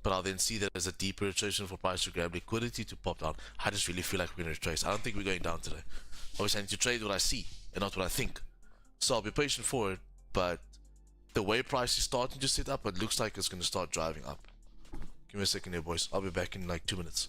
but I'll then see that as a deeper rotation for price to grab liquidity to pop down. I just really feel like we're going to retrace. I don't think we're going down today. Obviously, I need to trade what I see and not what I think. So I'll be patient for it, but the way price is starting to set up, it looks like it's going to start driving up. Give me a second here, boys. I'll be back in like 2 minutes.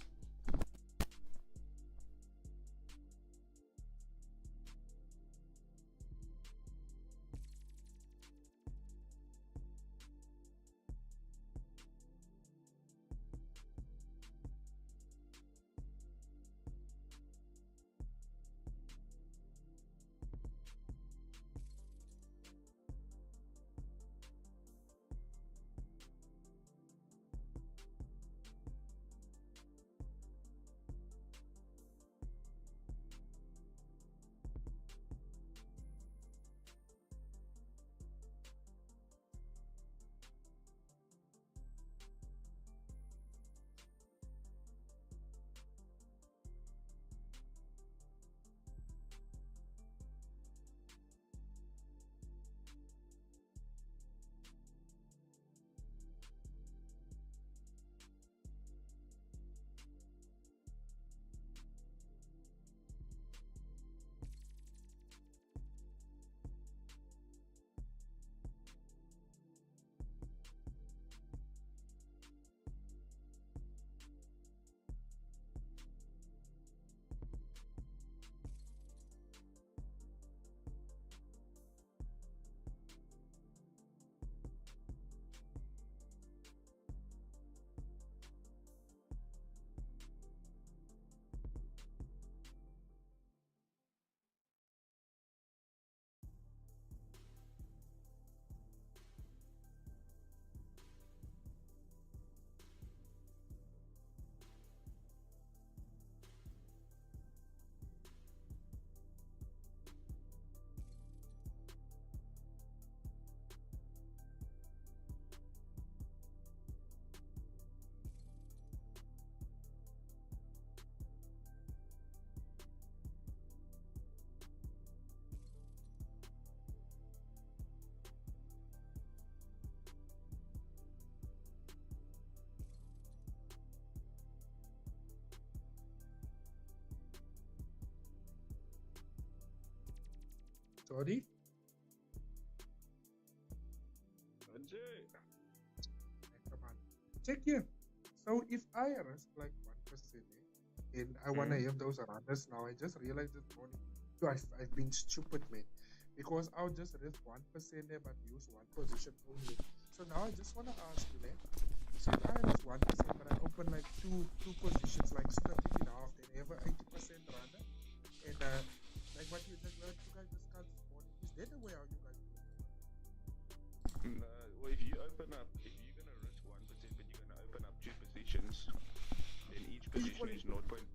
Sorry? Come on. Check here. So if I risk like 1%, and I want to have those runners now, I just realized this morning, I've been stupid, man. Because I'll just risk 1% there, but use one position only. So now I just want to ask you, man. So if I risk 1%, but I open like two positions, like split it in half, then have a 80% runner. And like what you guys discussed this morning, is that the way how you guys do it? No, well, if you're gonna risk 1%, but you're gonna open up two positions, then each position is 0.5%.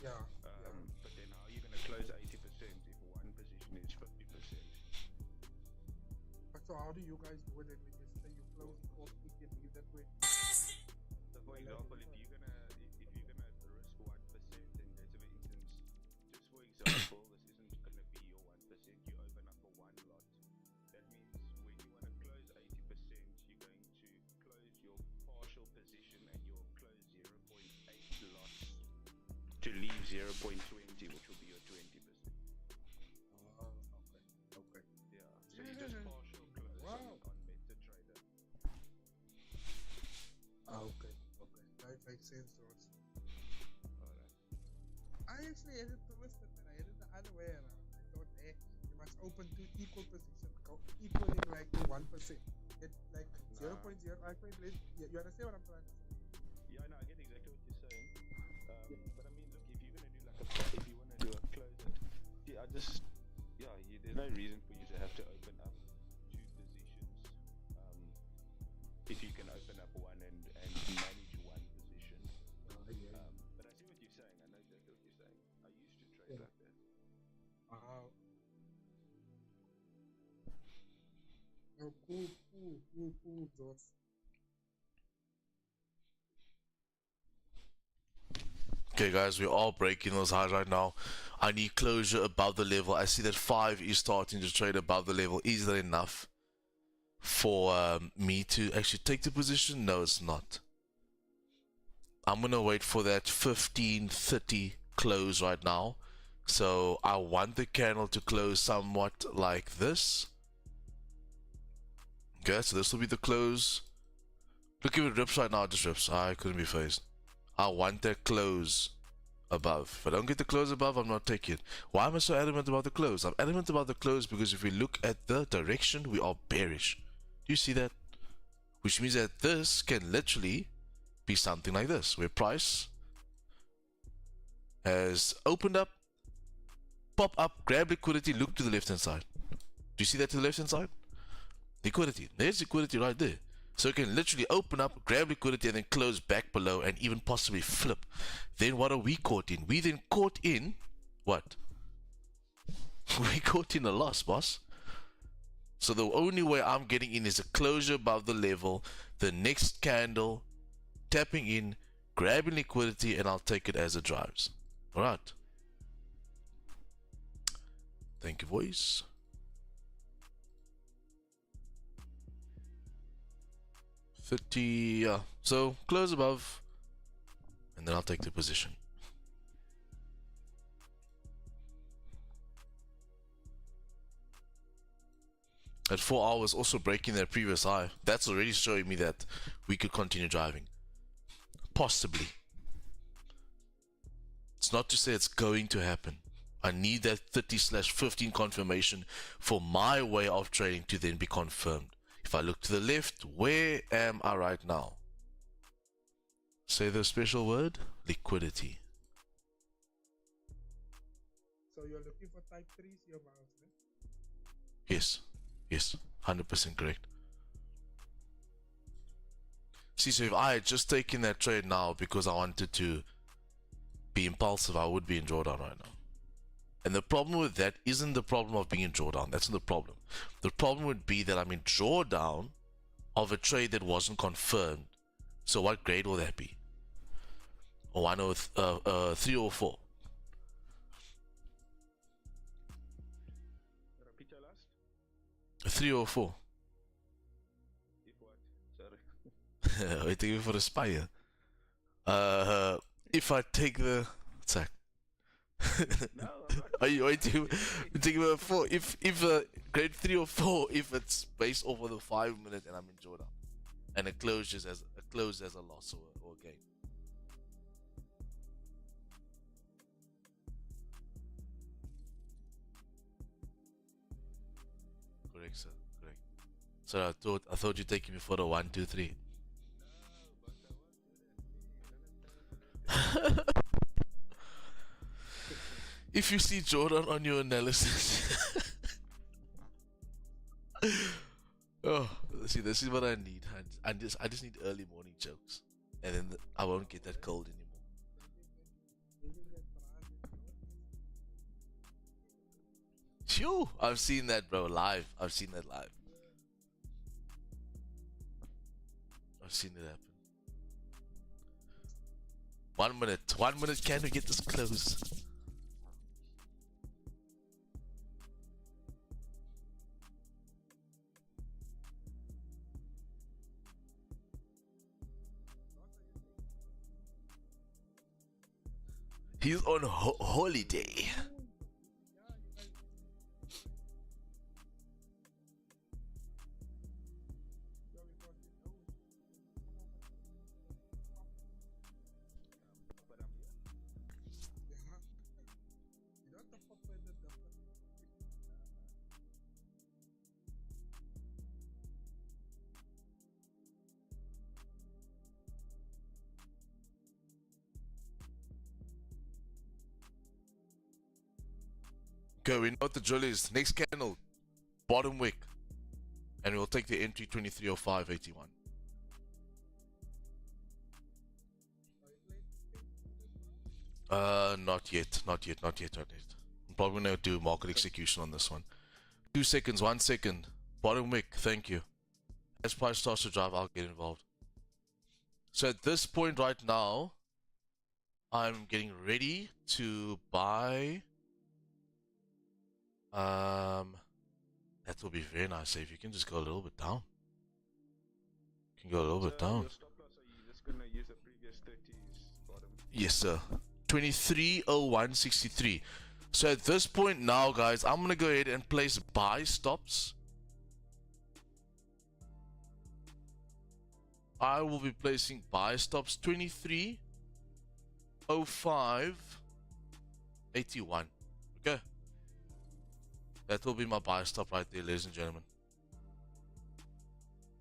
Yeah. But then how are you gonna close 80% if one position is 50%? But so how do you guys do it then when you say you close the off, you can leave that way? So for example, if you're gonna risk 1%, then let's say for example, this isn't gonna be your 1%. You open up for one lot. That means when you want to close 80%, you're going to close your partial position and you'll close 0.8 lots to leave 0.20, which will be your 20%. Okay. Yeah. So you just partial close on MetaTrader. Okay. That makes sense, Ross. Alright. I actually had it twisted, and I had it the other way around. I thought, you must open two equal positions, equaling like 1%. It like 0.0. I find you understand what I'm trying to say? Yeah, no, I get exactly what you're saying. But I mean, look, if you're gonna do if you want to do a close it, there's no reason for you to have to open up two positions. If you can open up one and manage one position. But I see what you're saying. I know exactly what you're saying. I used to trade like that. Oh, cool, Josh. Okay guys, we're all breaking those highs right now. I need closure above the level. I see that 5 is starting to trade above the level. Is that enough for me to actually take the position? No, it's not. I'm gonna wait for that 15:30 close right now. So I want the candle to close somewhat like this. Okay, so this will be the close. Look, if it rips right now, it just rips. I couldn't be phased. I want that close above. If I don't get the close above, I'm not taking it. Why am I so adamant about the close? I'm adamant about the close because if we look at the direction, we are bearish. Do you see that? Which means that this can literally be something like this, where price has opened up, pop up, grab liquidity, look to the left hand side. Do you see that to the left hand side? Liquidity. There's liquidity right there. So it can literally open up, grab liquidity, and then close back below and even possibly flip. Then what are we caught in? We then caught in what? We caught in a loss, boss. So the only way I'm getting in is a closure above the level, the next candle, tapping in, grabbing liquidity, and I'll take it as it drives. Alright. Thank you, boys. $50, so close above, and then I'll take the position. At 4 hours, also breaking their previous high. That's already showing me that we could continue driving. Possibly. It's not to say it's going to happen. I need that 30/15 confirmation for my way of trading to then be confirmed. If I look to the left, where am I right now? Say the special word, liquidity. So you're looking for type 3s, your mouse, man? Yes, 100% correct. See, so if I had just taken that trade now because I wanted to be impulsive, I would be in drawdown right now. And the problem with that isn't the problem of being in drawdown. That's not the problem. The problem would be that I'm in drawdown of a trade that wasn't confirmed. So what grade will that be? A 3 or 4? Repeat your last? A 3 or 4? If what? Sorry. Waiting for the spire. If I take the... Attack. No, I'm not Are you waiting? Taking a 4. If grade 3 or 4, if it's based off of the 5 minute and I'm in drawdown, and it closes as a loss or a gain. Correct, sir. Correct. So I thought you'd taking me for the 1, 2, 3. If you see Jordan on your analysis, oh, see, this is what I need. I just need early morning jokes, and then I won't get that cold anymore. Phew, I've seen that, bro, live. I've seen that live. I've seen it happen. 1 minute. 1 minute. Can we get this close? He's on holiday. Okay, we know what the drill is. Next candle, bottom wick. And we'll take the entry 2305.81. Not yet. I'm probably gonna do market execution on this one. 2 seconds, 1 second. Bottom wick, thank you. As price starts to drive, I'll get involved. So at this point right now, I'm getting ready to buy. That will be very nice if you can just go a little bit down. You can go a little bit down. Your stop loss, are you just gonna use the previous 30s bottom? Yes, sir. 2301.63. So at this point now, guys, I'm gonna go ahead and place buy stops. I will be placing buy stops 2305.81. Okay. That will be my buy stop right there, ladies and gentlemen.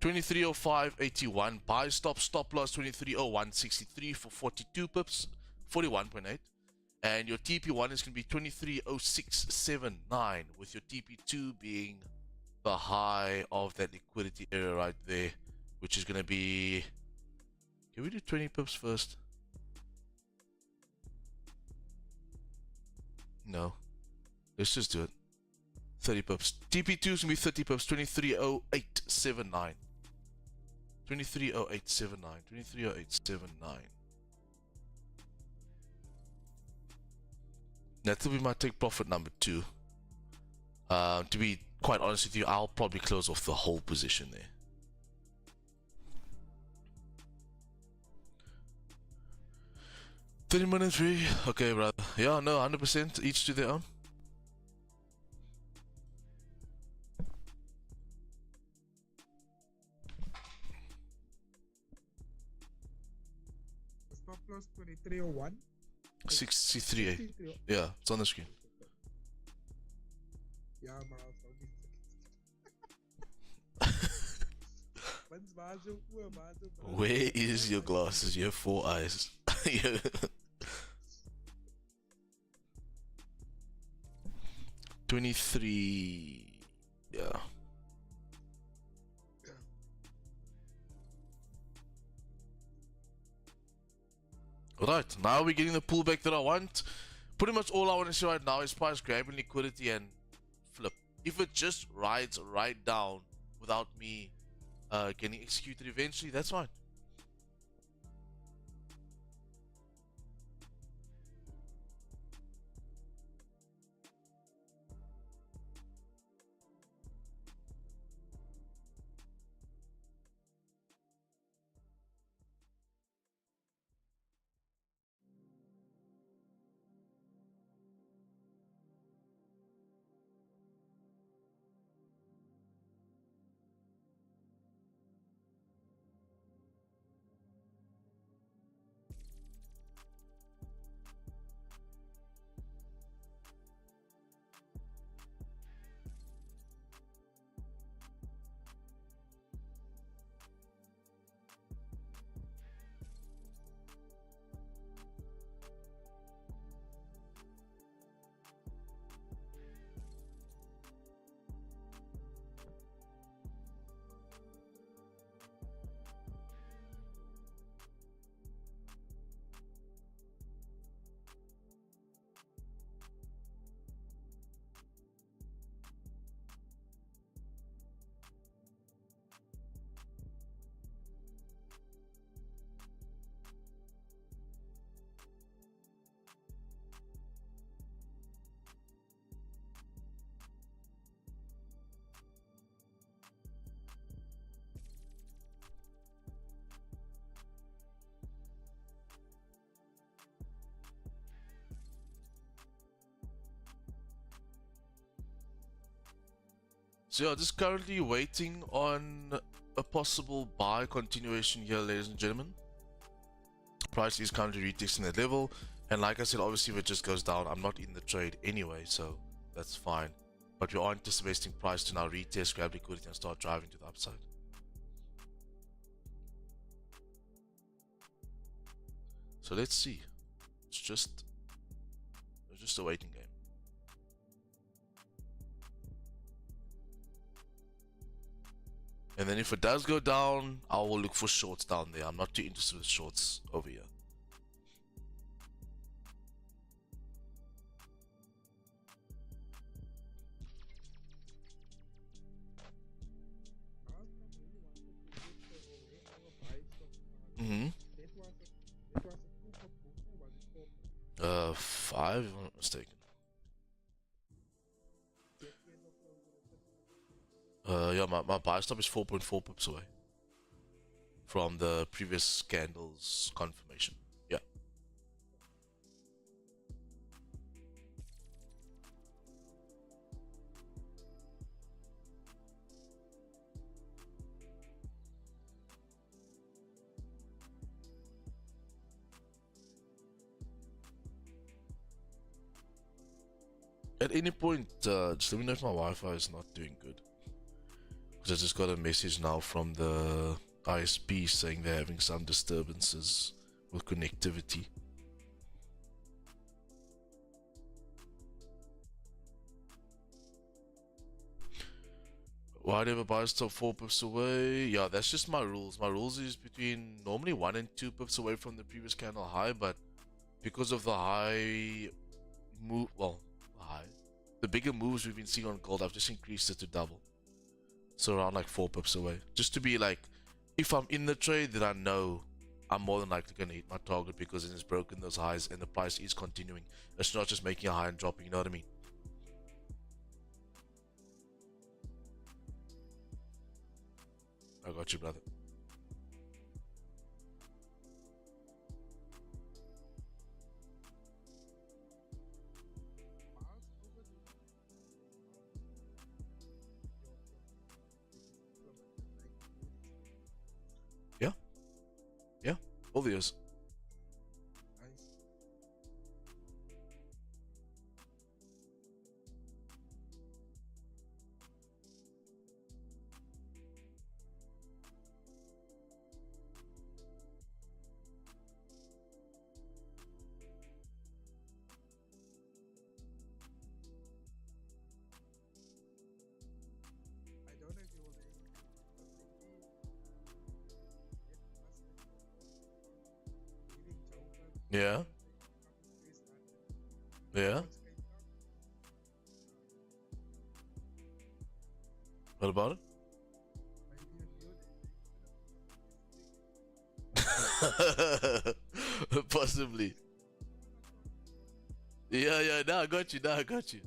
2305.81 buy stop, stop loss 2301.63 for 42 pips, 41.8. And your TP1 is going to be 2306.79, with your TP2 being the high of that liquidity area right there, which is going to be. Can we do 20 pips first? No. Let's just do it. 30 pips. TP2 is going to be 30 pips, 2308.79. 2308.79. 2308.79. That will be my take profit number 2. To be quite honest with you, I'll probably close off the whole position there. $30 free. Okay, brother. Yeah, no, 100%. Each to their own. Stop loss 2301. 63. Yeah, it's on the screen. Yeah, man. Where is your glasses? You have 4 eyes. 23. Yeah. Right, now we're getting the pullback that I want. Pretty much all I want to see right now is price grabbing liquidity and flip. If it just rides right down without me getting executed eventually, that's fine. So yeah, just currently waiting on a possible buy continuation here, ladies and gentlemen. Price is currently retesting that level, and like I said, obviously if it just goes down, I'm not in the trade anyway, so that's fine. But we are anticipating price to now retest, grab liquidity, and start driving to the upside. So let's see. It's just a waiting game. And then if it does go down, I will look for shorts down there. I'm not too interested with shorts over here. Mm-hmm. 5 if I'm not mistaken. Yeah, my buy stop is 4.4 pips away from the previous candle's confirmation. Yeah. At any point, just let me know if my Wi-Fi is not doing good. Because I just got a message now from the ISP saying they're having some disturbances with connectivity. Whatever buys top 4 pips away. Yeah, that's just my rules. My rules is between normally 1 and 2 pips away from the previous candle high, but because of the high move, well, the bigger moves we've been seeing on gold, I've just increased it to double. So around like 4 pips away. Just to be like, if I'm in the trade, then I know I'm more than likely going to hit my target because it has broken those highs and the price is continuing. It's not just making a high and dropping, you know what I mean? I got you, brother. Yeah. Yeah. All the years. Yeah. Yeah. What about it? Possibly. Yeah, yeah, now I got you, now I got you.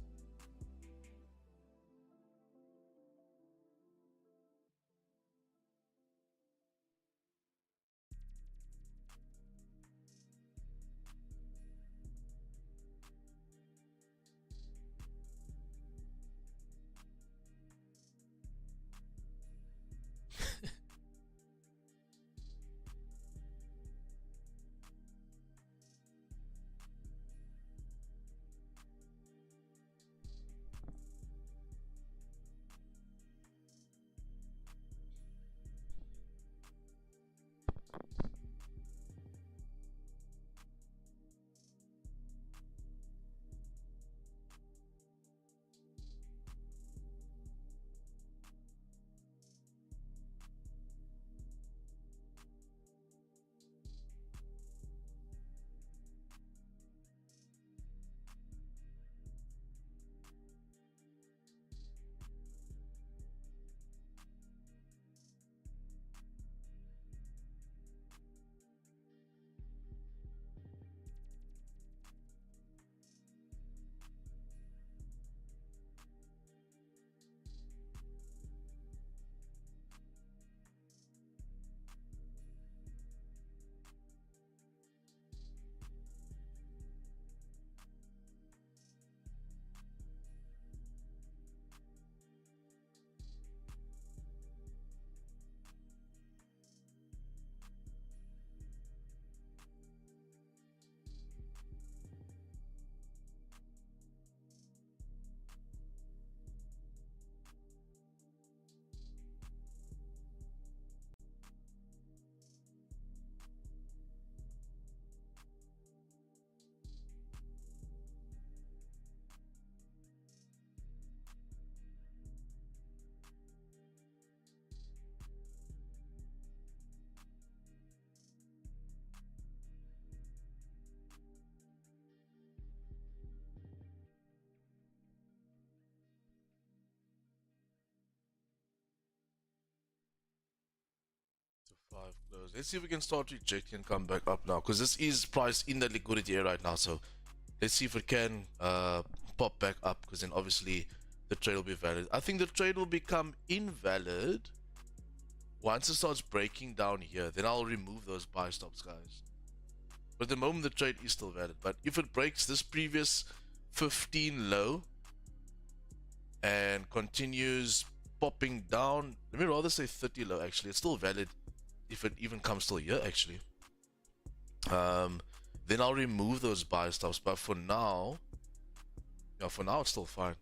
5 close. Let's see if we can start rejecting and come back up now, because this is priced in the liquidity area right now. So let's see if it can pop back up, because then obviously the trade will be valid. I think the trade will become invalid once it starts breaking down here. Then I'll remove those buy stops, guys. But at the moment the trade is still valid. But if it breaks this previous 15 low and continues popping down, let me rather say 30 low, actually, it's still valid if it even comes till here, actually. Then I'll remove those buy stops. But for now, yeah, for now it's still fine.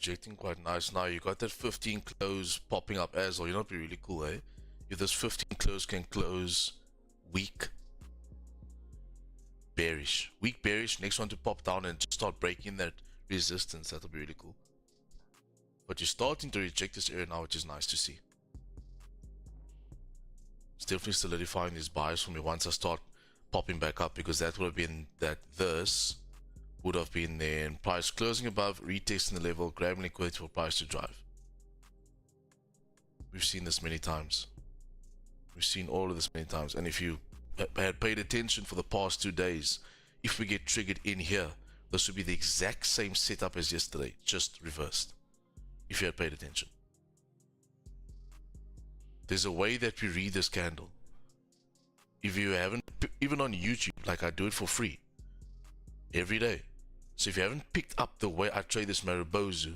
Rejecting quite nice. Now you got that 15 close popping up as well. You know, it'd be really cool, eh? If this 15 close can close weak bearish, next one to pop down and just start breaking that resistance, that'll be really cool. But you're starting to reject this area now, which is nice to see. It's definitely solidifying these buys for me once I start popping back up, because that would have been that this would have been then price closing above, retesting the level, grabbing liquidity for price to drive. We've seen this many times. We've seen all of this many times. And if you had paid attention for the past 2 days, if we get triggered in here, this would be the exact same setup as yesterday, just reversed. If you had paid attention. There's a way that we read this candle. If you haven't, even on YouTube, like I do it for free every day. So if you haven't picked up the way I trade this Maribozu,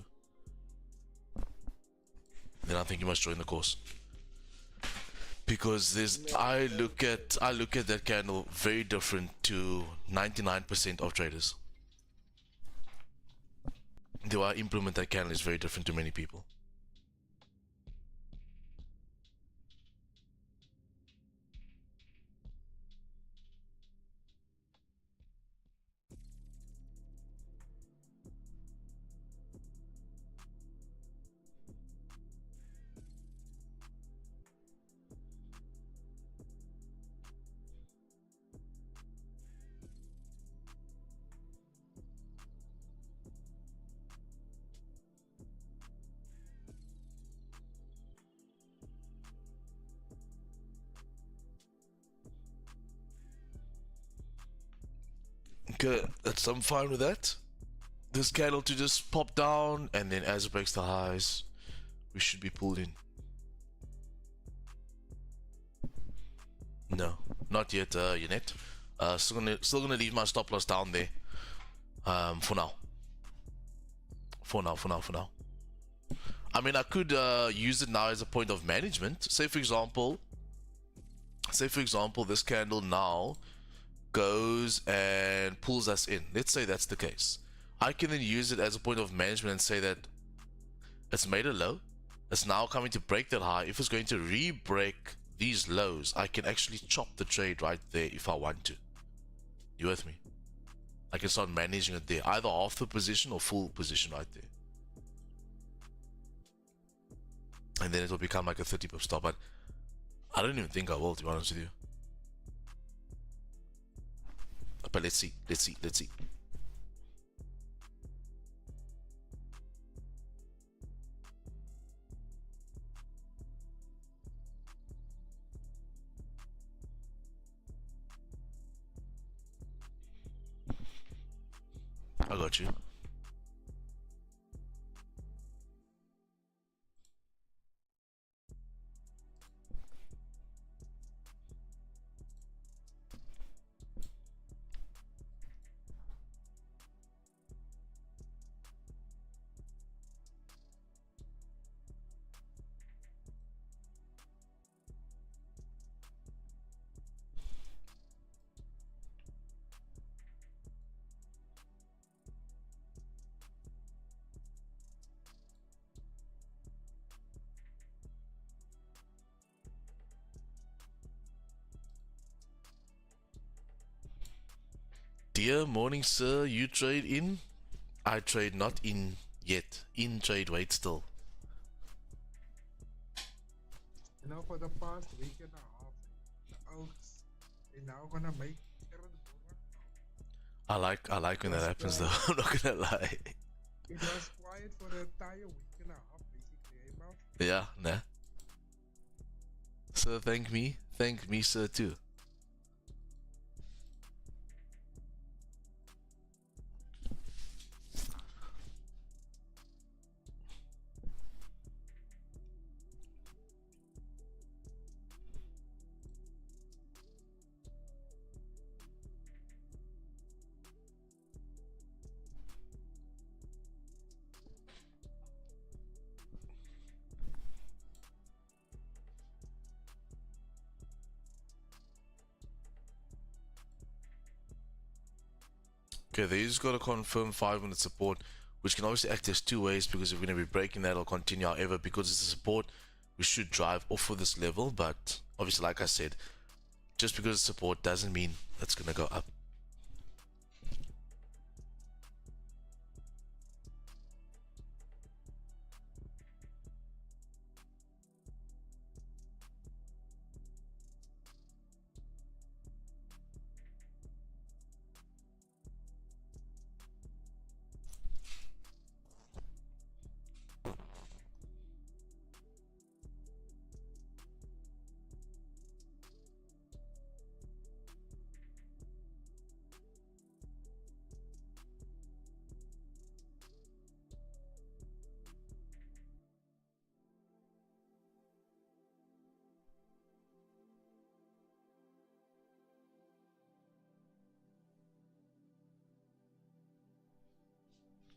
then I think you must join the course. Because I look at that candle very different to 99% of traders. The way I implement that candle is very different to many people. Okay, I'm fine with that. This candle to just pop down, and then as it breaks the highs, we should be pulled in. No, not yet, Unit. Still gonna leave my stop loss down there. For now. For now. I mean, I could use it now as a point of management. Say for example, this candle now goes and pulls us in. Let's say that's the case. I can then use it as a point of management and say that it's made a low. It's now coming to break that high. If it's going to re-break these lows, I can actually chop the trade right there if I want to. You with me? I can start managing it there, either half the position or full position right there. And then it will become like a 30 pip stop, but I don't even think I will, to be honest with you. But let's see. I got you. Dear morning, sir. You trade in? I trade not in yet. In trade, wait still. You know, for the past week and a half, the oaks, they're now gonna make Aaron Borak now. I like when that Was happens the- though. I'm not gonna lie. It was quiet for the entire week and a half, basically, eh, Mal? Yeah, nah. Sir, thank me, sir, too. Okay, they just got to confirm 5-minute support, which can obviously act as two ways, because if we're going to be breaking that, it'll continue. However, because it's a support, we should drive off of this level. But obviously, like I said, just because it's support doesn't mean it's going to go up.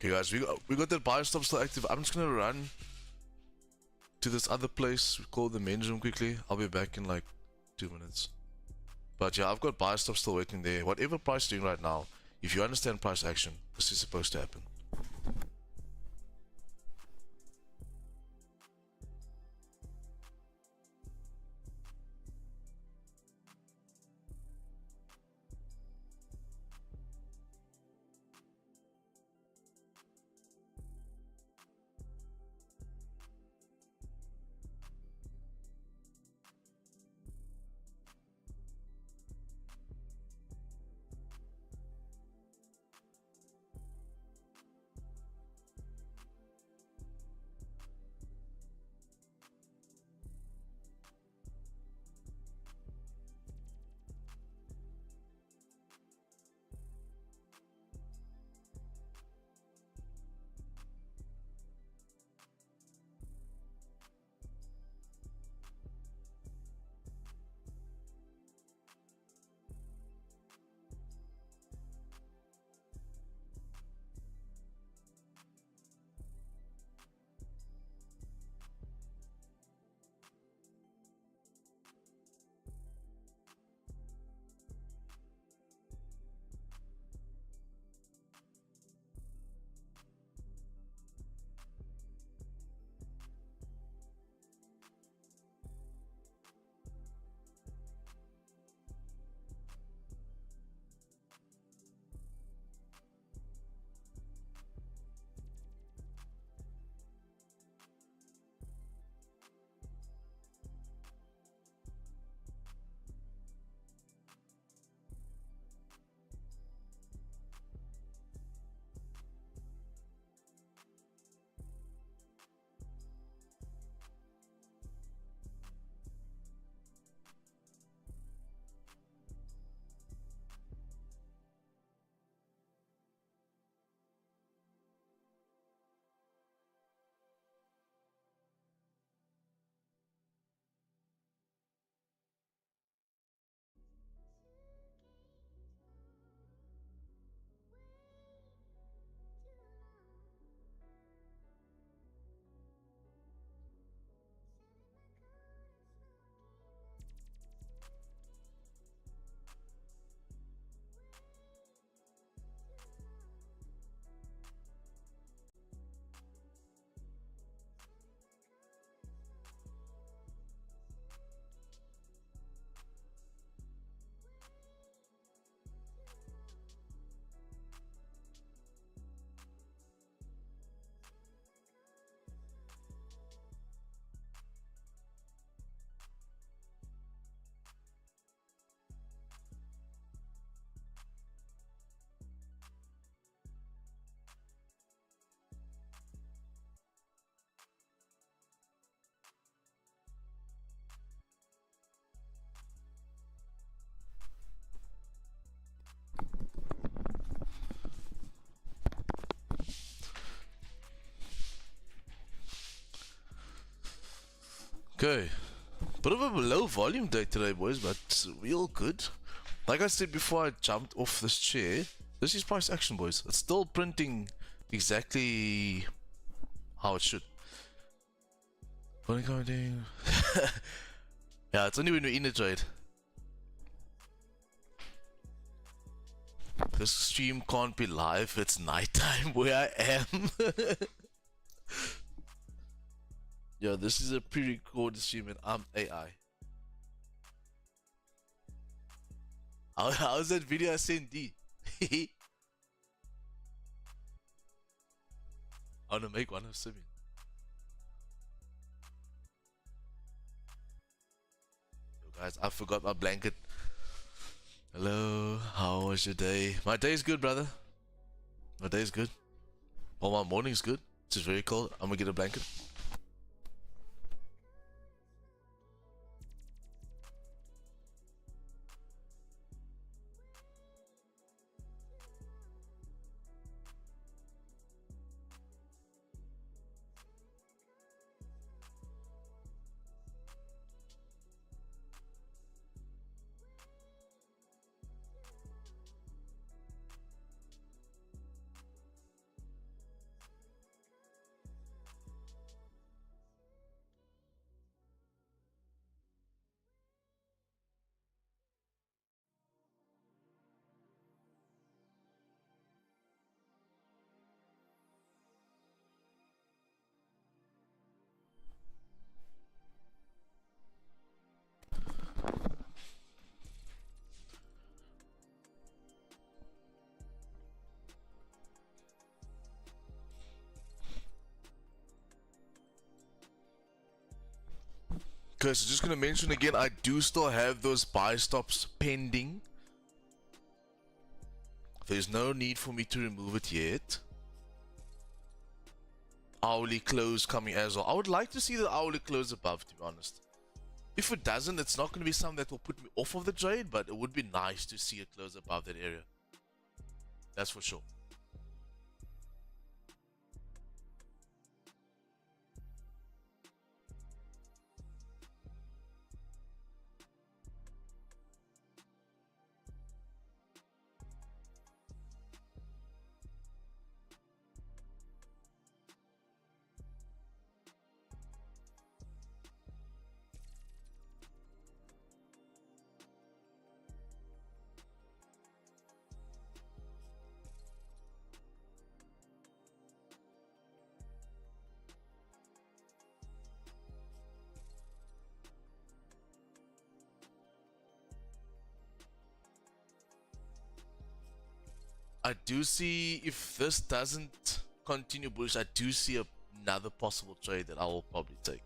Okay, guys, we got that buy stop still active. I'm just gonna run to this other place. We call the men's room quickly. I'll be back in like 2 minutes. But yeah, I've got buy stop still waiting there. Whatever price is doing right now, if you understand price action, this is supposed to happen. Okay. Bit of a low volume day today, boys, but real good. Like I said before I jumped off this chair, this is price action, boys. It's still printing exactly how it should. What are you doing? Yeah, it's only when we're in the trade. This stream can't be live, it's nighttime where I am. Yeah, this is a pre-recorded stream and I'm AI. How's that video I sent D? I wanna make one of Simeon. Yo guys, I forgot my blanket. Hello, how was your day? My day's good, brother. My day's good. Well, my morning's good. It's just very cold. I'm gonna get a blanket. Okay, so just gonna mention again, I do still have those buy stops pending. There's no need for me to remove it yet. Hourly close coming as well. I would like to see the hourly close above, to be honest. If it doesn't, it's not going to be something that will put me off of the trade, but it would be nice to see it close above that area. That's for sure. I do see, if this doesn't continue bullish, I do see another possible trade that I will probably take,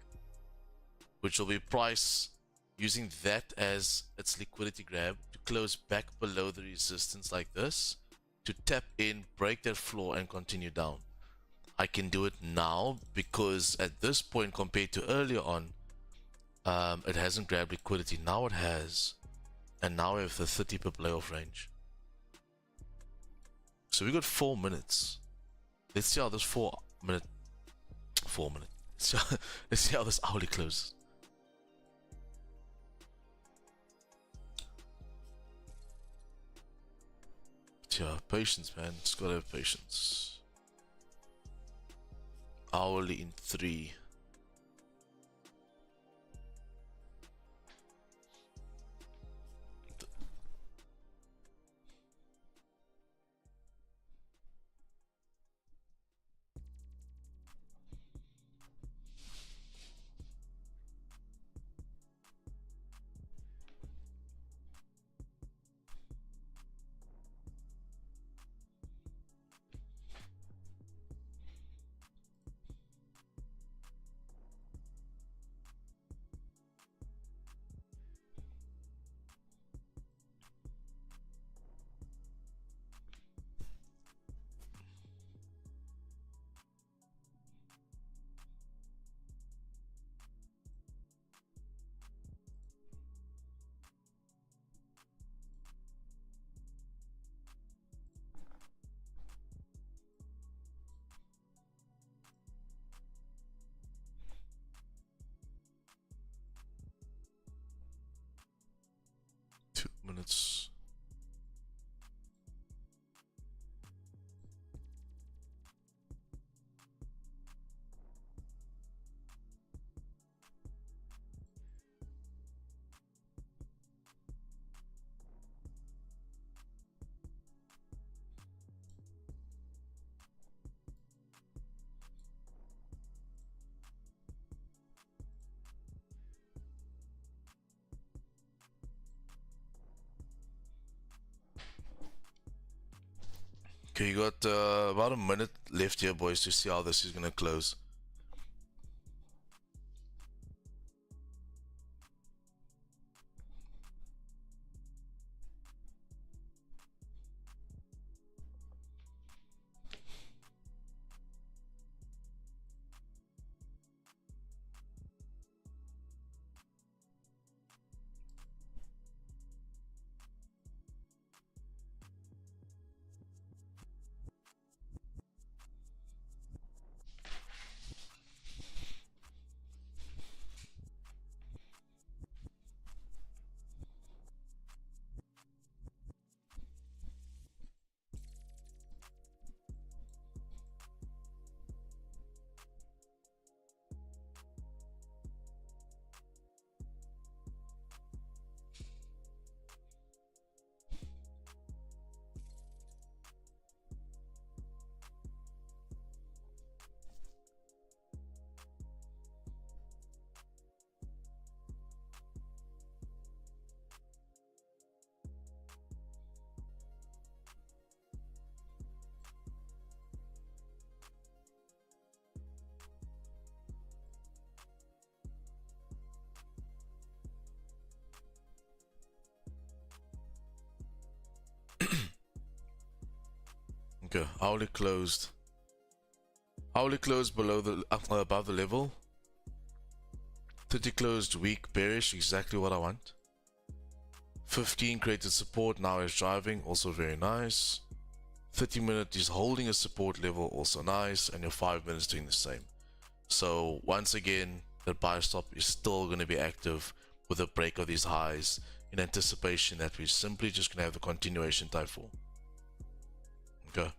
which will be price using that as its liquidity grab to close back below the resistance like this, to tap in, break that floor and continue down. I can do it now because at this point compared to earlier on, it hasn't grabbed liquidity. Now it has, and now we have the 30 pip layoff range. So we got 4 minutes. Let's see how this 4 minute. Let's see how this hourly closes. Yeah, patience, man. Just gotta have patience. Hourly in 3. minutes. Okay, you got about a minute left here, boys, to see how this is gonna close. Okay, hourly closed. Hourly closed below the above the level. 30 closed weak bearish, exactly what I want. 15 created support, now is driving, also very nice. 30-minute is holding a support level, also nice, and your 5 minutes doing the same. So once again, the buy stop is still going to be active with a break of these highs in anticipation that we're simply just going to have a continuation type 4. Okay.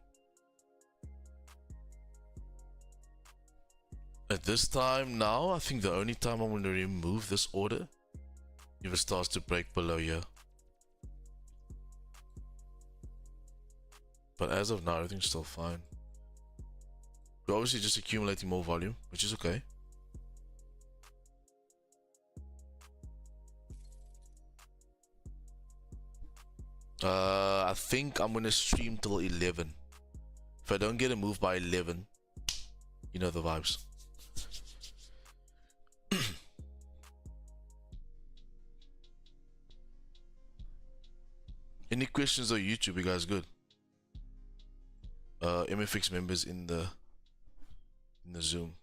At this time now, I think the only time I'm going to remove this order if it starts to break below here. But as of now, everything's still fine. We're obviously just accumulating more volume, which is okay. I think I'm going to stream till 11. If I don't get a move by 11, you know the vibes. Any questions on YouTube? You guys good? MFX members in the Zoom.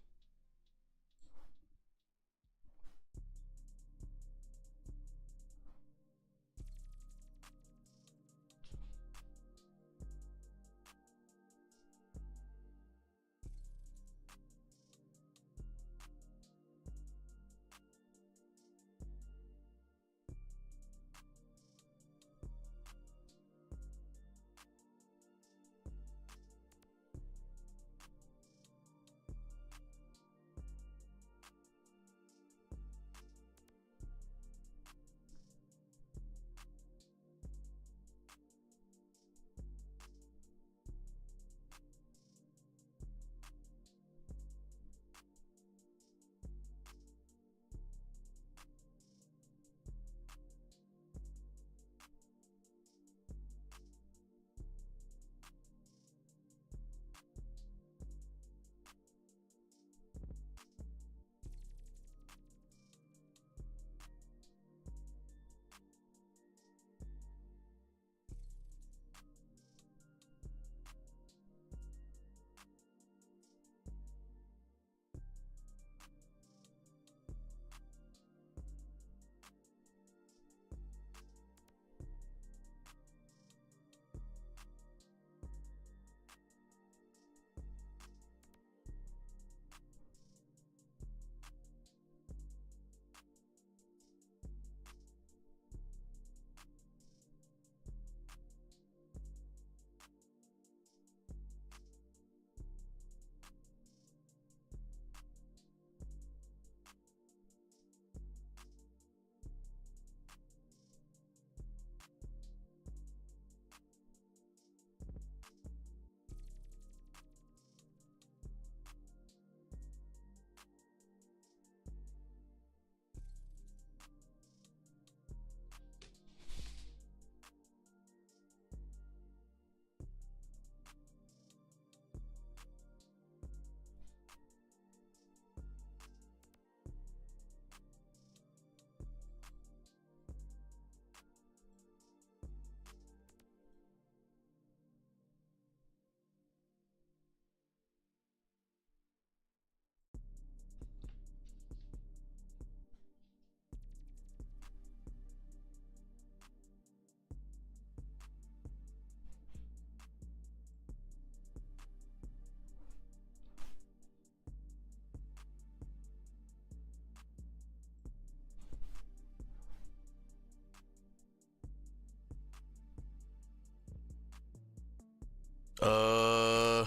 Uh,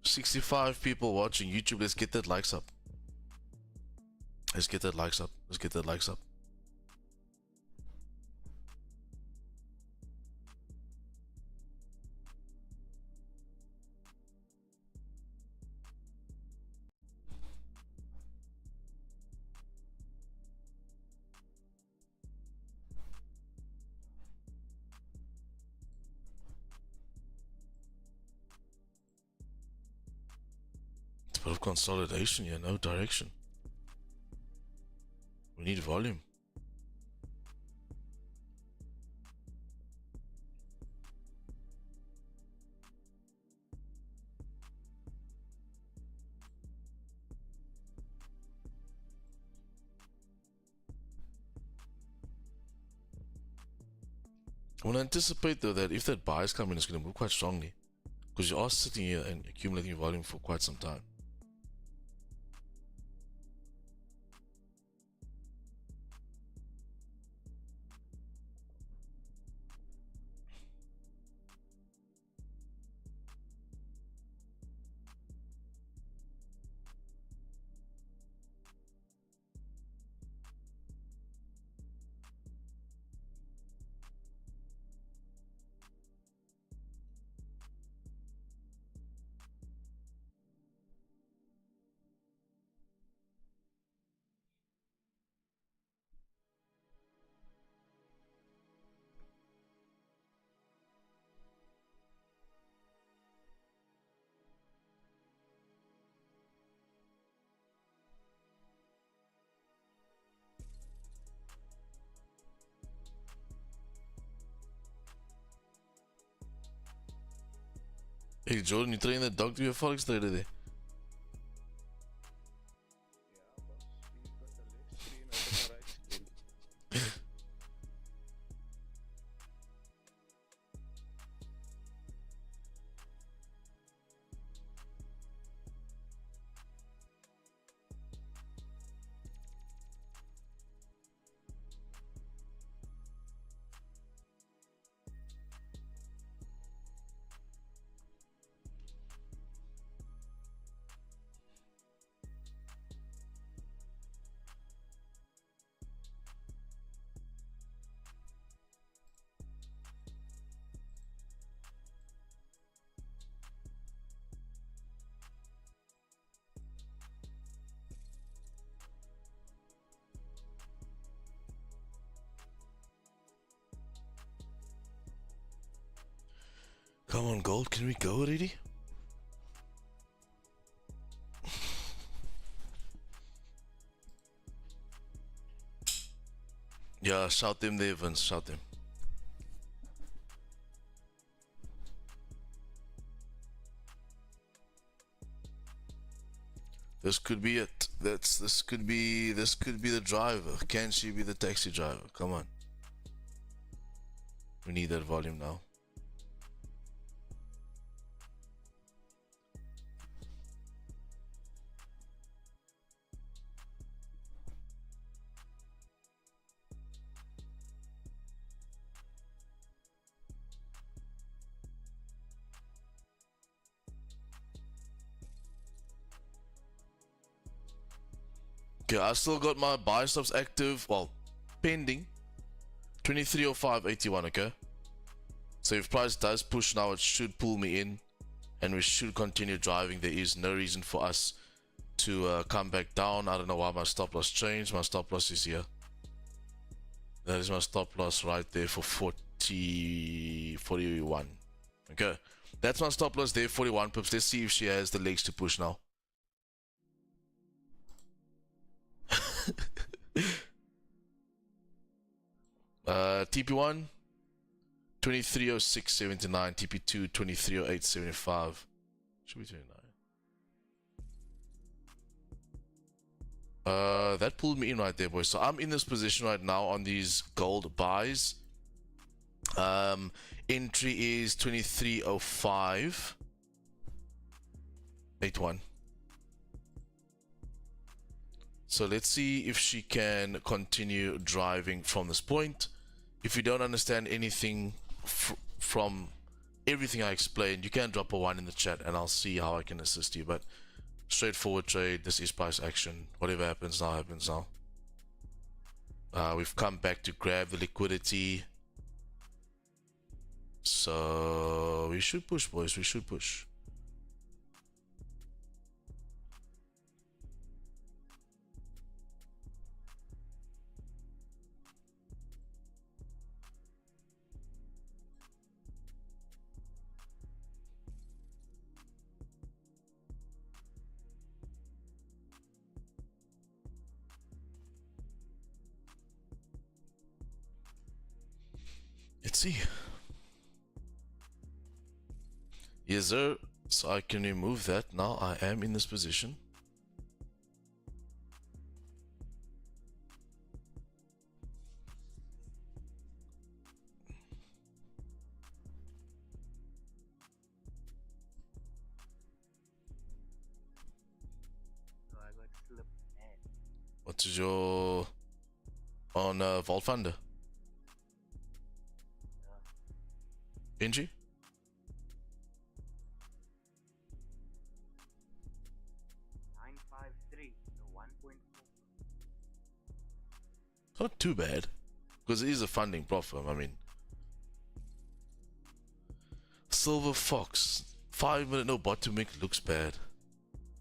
65 people watching YouTube. Let's get that likes up. Let's get that likes up. Let's get that likes up. It's a bit of consolidation here, no direction. We need volume. I want to anticipate though that if that buy is coming, it's going to move quite strongly, because you are sitting here and accumulating volume for quite some time. Hey Jordan, you train that dog to be a Forex trader there? Yeah, boss. He's got the leg screen at the right spin. Come on, gold, can we go already? Yeah, shout them there, Vince, shout them. This could be it. This could be the driver. Can she be the taxi driver? Come on. We need that volume now. Okay, I still got my buy stops active, well, pending. 2305.81, okay? So if price does push now, it should pull me in, and we should continue driving. There is no reason for us to come back down. I don't know why my stop loss changed. My stop loss is here. That is my stop loss right there for 41. Okay, that's my stop loss there, 41 pips. Let's see if she has the legs to push now. TP1 2306.79, TP2 2308.75. Should be 29. That pulled me in right there, boys. So I'm in this position right now on these gold buys. Entry is 2305.81. So let's see if she can continue driving from this point. If you don't understand anything from everything I explained, you can drop a 1 in the chat and I'll see how I can assist you. But straightforward trade, this is price action. Whatever happens now, happens now. We've come back to grab the liquidity. So we should push, boys. We should push. Let's see. Yes, sir. So I can remove that. Now I am in this position. So I got slipped and What is your on Vault Funder? Benji? 953, so 1.4. It's not too bad. Because it is a funding profit, I mean. Silver Fox. 5 minute no bot to make looks bad.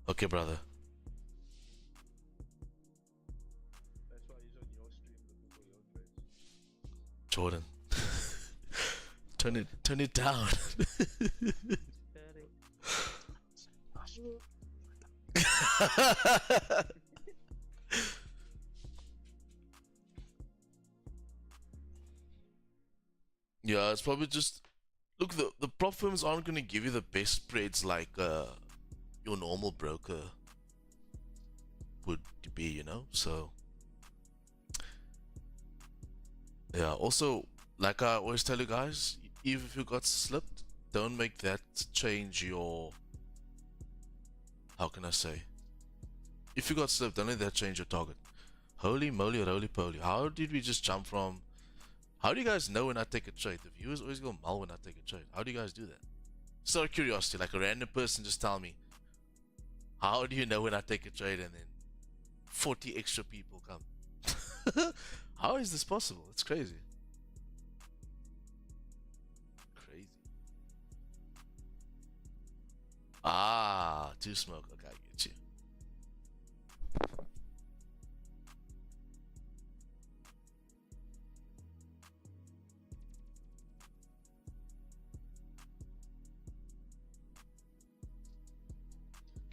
Okay, brother. That's why he's on your stream looking for your trades. Jordan. Turn it down. Yeah, it's probably just look, the prop firms aren't gonna give you the best spreads like your normal broker would be, you know. So yeah, also like I always tell you guys, even if you got slipped, don't make that change your, how can I say, if you got slipped, don't let that change your target. Holy moly, roly poly, how did we just jump from, how do you guys know when I take a trade? The viewers always go mal when I take a trade. How do you guys do that? Just out of curiosity, like a random person just tell me, how do you know when I take a trade and then 40 extra people come? How is this possible? It's crazy. Crazy. Ah, two smoke. Okay, I get you.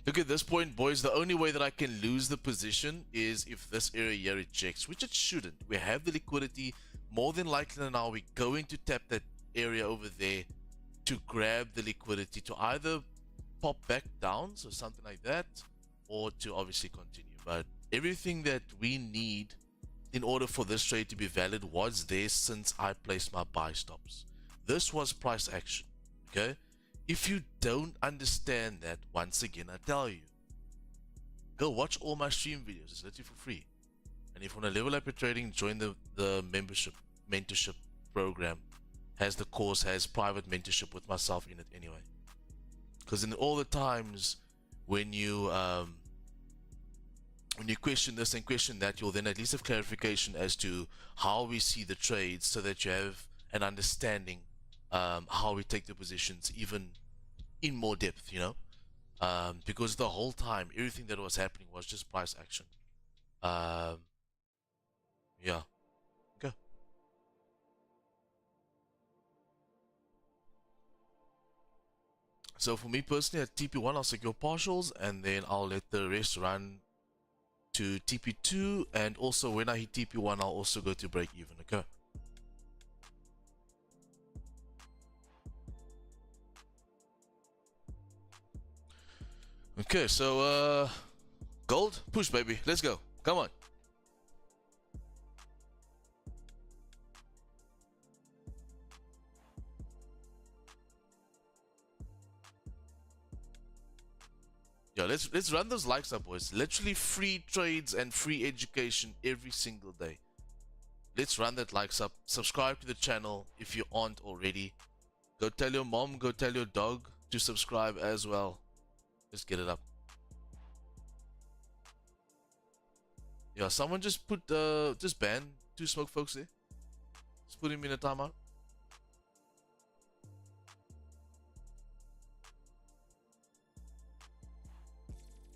Look at this point, boys. The only way that I can lose the position is if this area here rejects, which it shouldn't. We have the liquidity. More than likely now we're going to tap that area over there to grab the liquidity to either pop back down, so something like that, or to obviously continue. But everything that we need in order for this trade to be valid was there since I placed my buy stops. This was price action, okay? If you don't understand that, once again, I tell you, go watch all my stream videos. It's literally for free. And if you want to level up your trading, join the mentorship program. Has the course, has private mentorship with myself in it anyway. Because in all the times when you question this and question that, you'll then at least have clarification as to how we see the trades, so that you have an understanding how we take the positions even in more depth, you know. Because the whole time everything that was happening was just price action. Yeah, okay. So for me personally, at TP1 I'll secure partials and then I'll let the rest run to TP2, and also when I hit TP1 I'll also go to break even. Okay. Okay, so gold, push baby, let's go. Come on. Yeah, let's run those likes up, boys. Literally free trades and free education every single day. Let's run that likes up. Subscribe to the channel if you aren't already, Go tell your mom, go tell your dog to subscribe as well. Just get it up. Yeah, someone just put just ban 2 smoke folks there. Just put him in a timeout.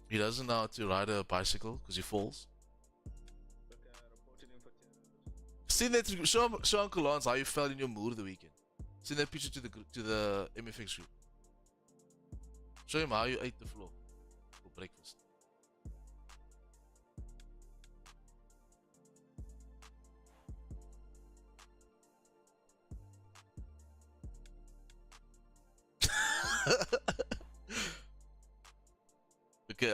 He doesn't know how to ride a bicycle because he falls. Look, reported him for terrorism. Send that to, show Uncle Lance how you fell in your mood the weekend. Send that picture to the MFX group. Show him how you ate the floor for breakfast. Okay,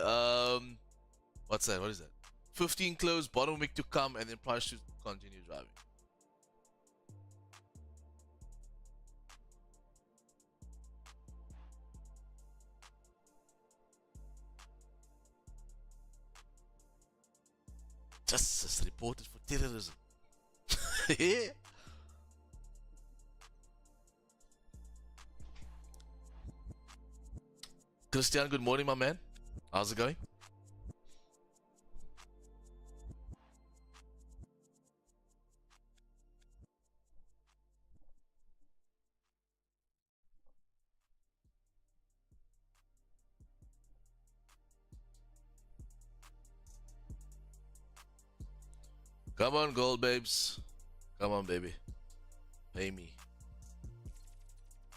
what's that? What is that? 15 close, bottom wick to come, and then price to continue driving. Justice reported for terrorism. Christian, good morning, my man. How's it going? Come on, gold babes. Come on, baby. Pay me.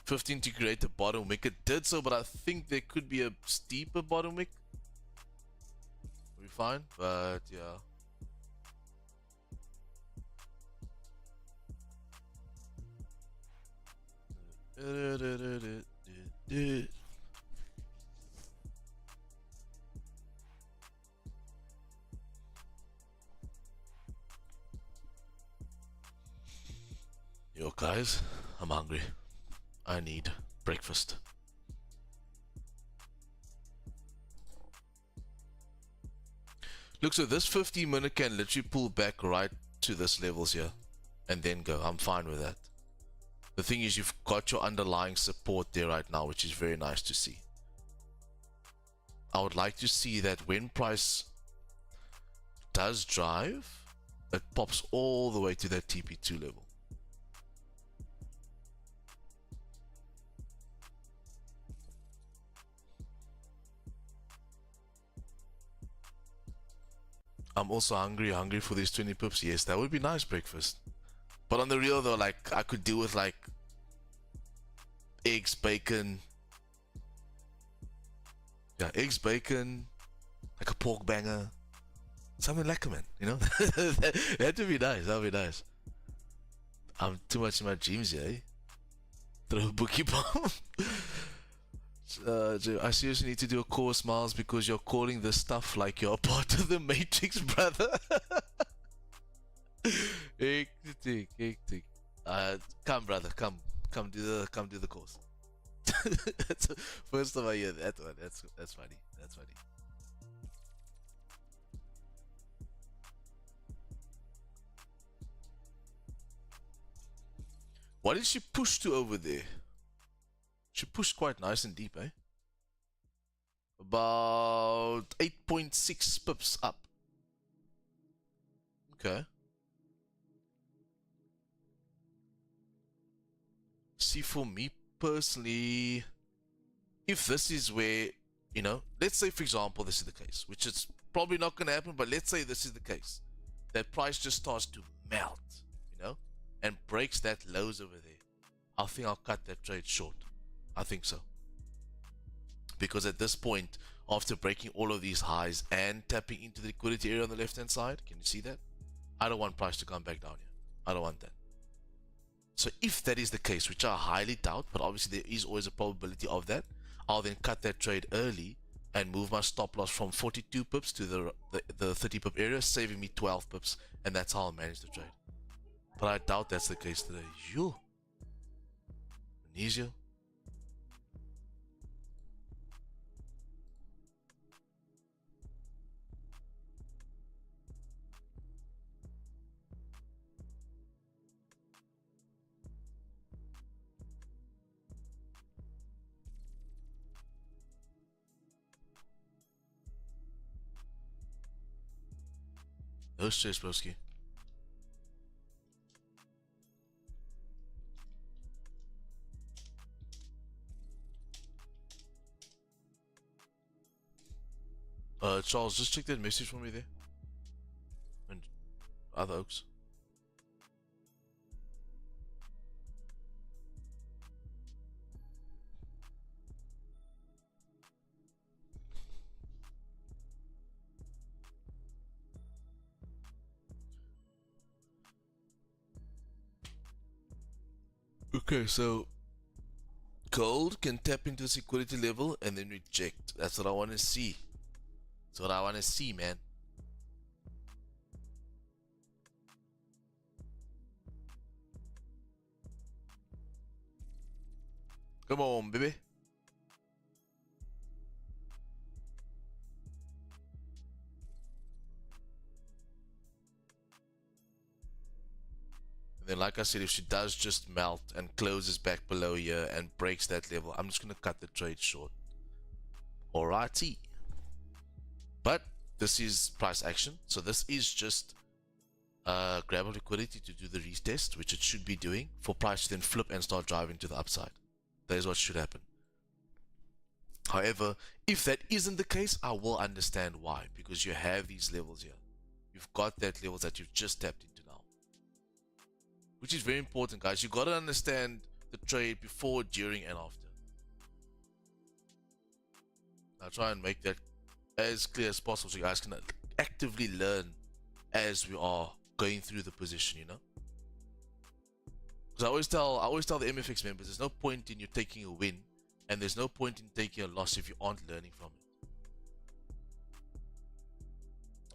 15 to create a bottom wick. It did so, but I think there could be a steeper bottom wick. We're fine, but yeah. Yo, guys, I'm hungry. I need breakfast. Look, so this 15-minute can literally pull back right to this levels here and then go. I'm fine with that. The thing is, you've got your underlying support there right now, which is very nice to see. I would like to see that when price does drive, it pops all the way to that TP2 level. I'm also hungry for these 20 pips. Yes, that would be nice breakfast. But on the real though, like, I could do with like eggs, bacon. Yeah, eggs, bacon, like a pork banger. Something lekker, man, you know? That would be nice, that would be nice. I'm too much in my dreams here, eh? Throw a bookie bomb. I seriously need to do a course, Miles, because you're calling this stuff like you're a part of the Matrix, brother. Hectic. Come, brother, come do the course. First time I hear that one. That's funny. That's funny. What did she push to over there? She pushed quite nice and deep, eh? About 8.6 pips up. Okay. See, for me personally, if this is where, you know, let's say for example this is the case, which is probably not going to happen, but let's say this is the case, that price just starts to melt, you know, and breaks that lows over there, I think I'll cut that trade short. I think so, because at this point, after breaking all of these highs and tapping into the liquidity area on the left hand side, can you see that? I don't want price to come back down here. I don't want that. So if that is the case, which I highly doubt, but obviously there is always a probability of that, I'll then cut that trade early and move my stop loss from 42 pips to the 30 pip area, saving me 12 pips, and that's how I'll manage the trade. But I doubt that's the case today. You, Indonesia. No stress, broski. Charles, just check that message for me there. And other oaks. Okay, so gold can tap into this equality level and then reject. That's what I want to see. That's what I want to see, man. Come on, baby. And then, like I said, if she does just melt and closes back below here and breaks that level, I'm just going to cut the trade short. Alrighty. But this is price action. So this is just grab of liquidity to do the retest, which it should be doing, for price to then flip and start driving to the upside. That is what should happen. However, if that isn't the case, I will understand why. Because you have these levels here. You've got that levels that you've just tapped into now. Which is very important, guys. You got to understand the trade before, during, and after. I'll try and make that as clear as possible so you guys can actively learn as we are going through the position, you know. Because I always tell the MFX members, there's no point in you taking a win, and there's no point in taking a loss if you aren't learning from it.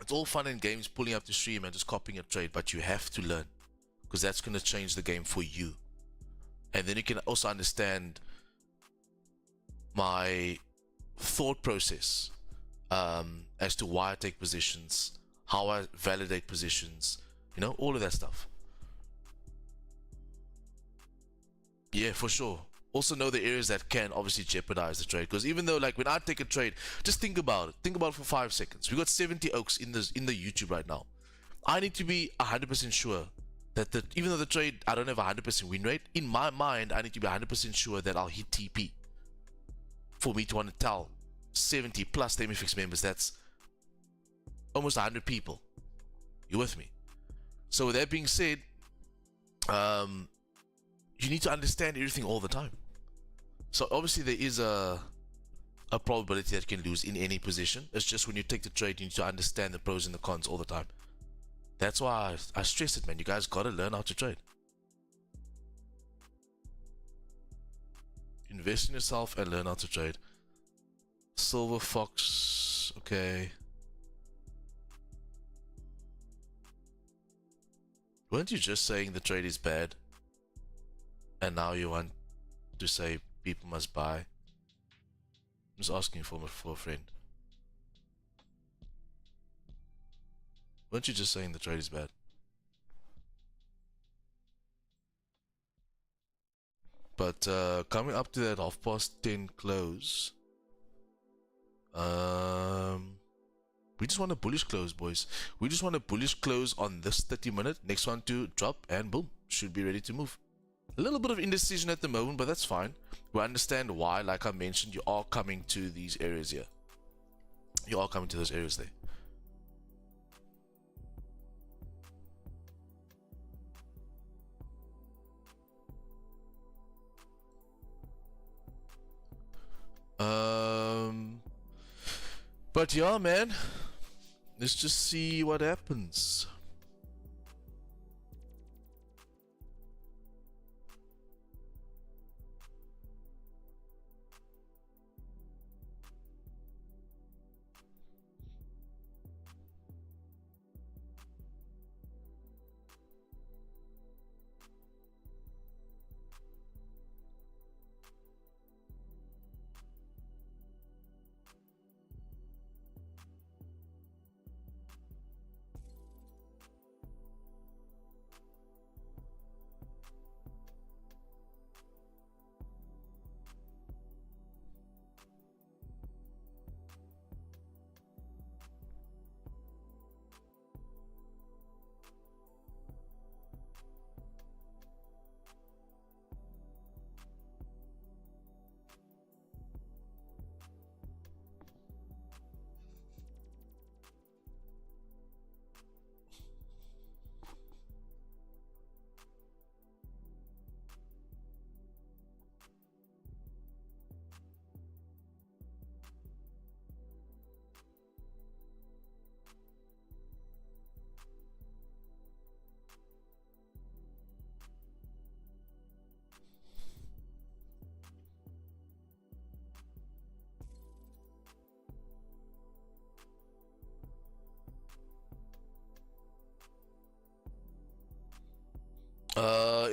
It's all fun and games pulling up the stream and just copying a trade, but you have to learn, because that's going to change the game for you. And then you can also understand my thought process as to why I take positions, how I validate positions, you know, all of that stuff. Yeah, for sure. Also know the areas that can obviously jeopardize the trade, because even though, like, when I take a trade, just think about it for 5 seconds. We got 70 oaks in the YouTube right now. I need to be 100% sure that even though the trade, I don't have a 100% win rate, in my mind I need to be 100% sure that I'll hit TP for me to want to tell 70 plus the MFX members. That's almost 100 people. You with me? So with that being said, you need to understand everything all the time. So obviously there is a probability that you can lose in any position. It's just when you take the trade, you need to understand the pros and the cons all the time. That's why I stress it, man. You guys gotta learn how to trade. Invest in yourself and learn how to trade. Silver Fox, okay. Weren't you just saying the trade is bad? And now you want to say people must buy? I'm just asking for a friend. Weren't you just saying the trade is bad? But coming up to that 10:30 close, we just want a bullish close, boys. We just want a bullish close on this 30-minute. Next one to drop, and boom, should be ready to move. A little bit of indecision at the moment, but that's fine. We understand why. Like I mentioned, you are coming to these areas here. You are coming to those areas there. But yeah, man, let's just see what happens.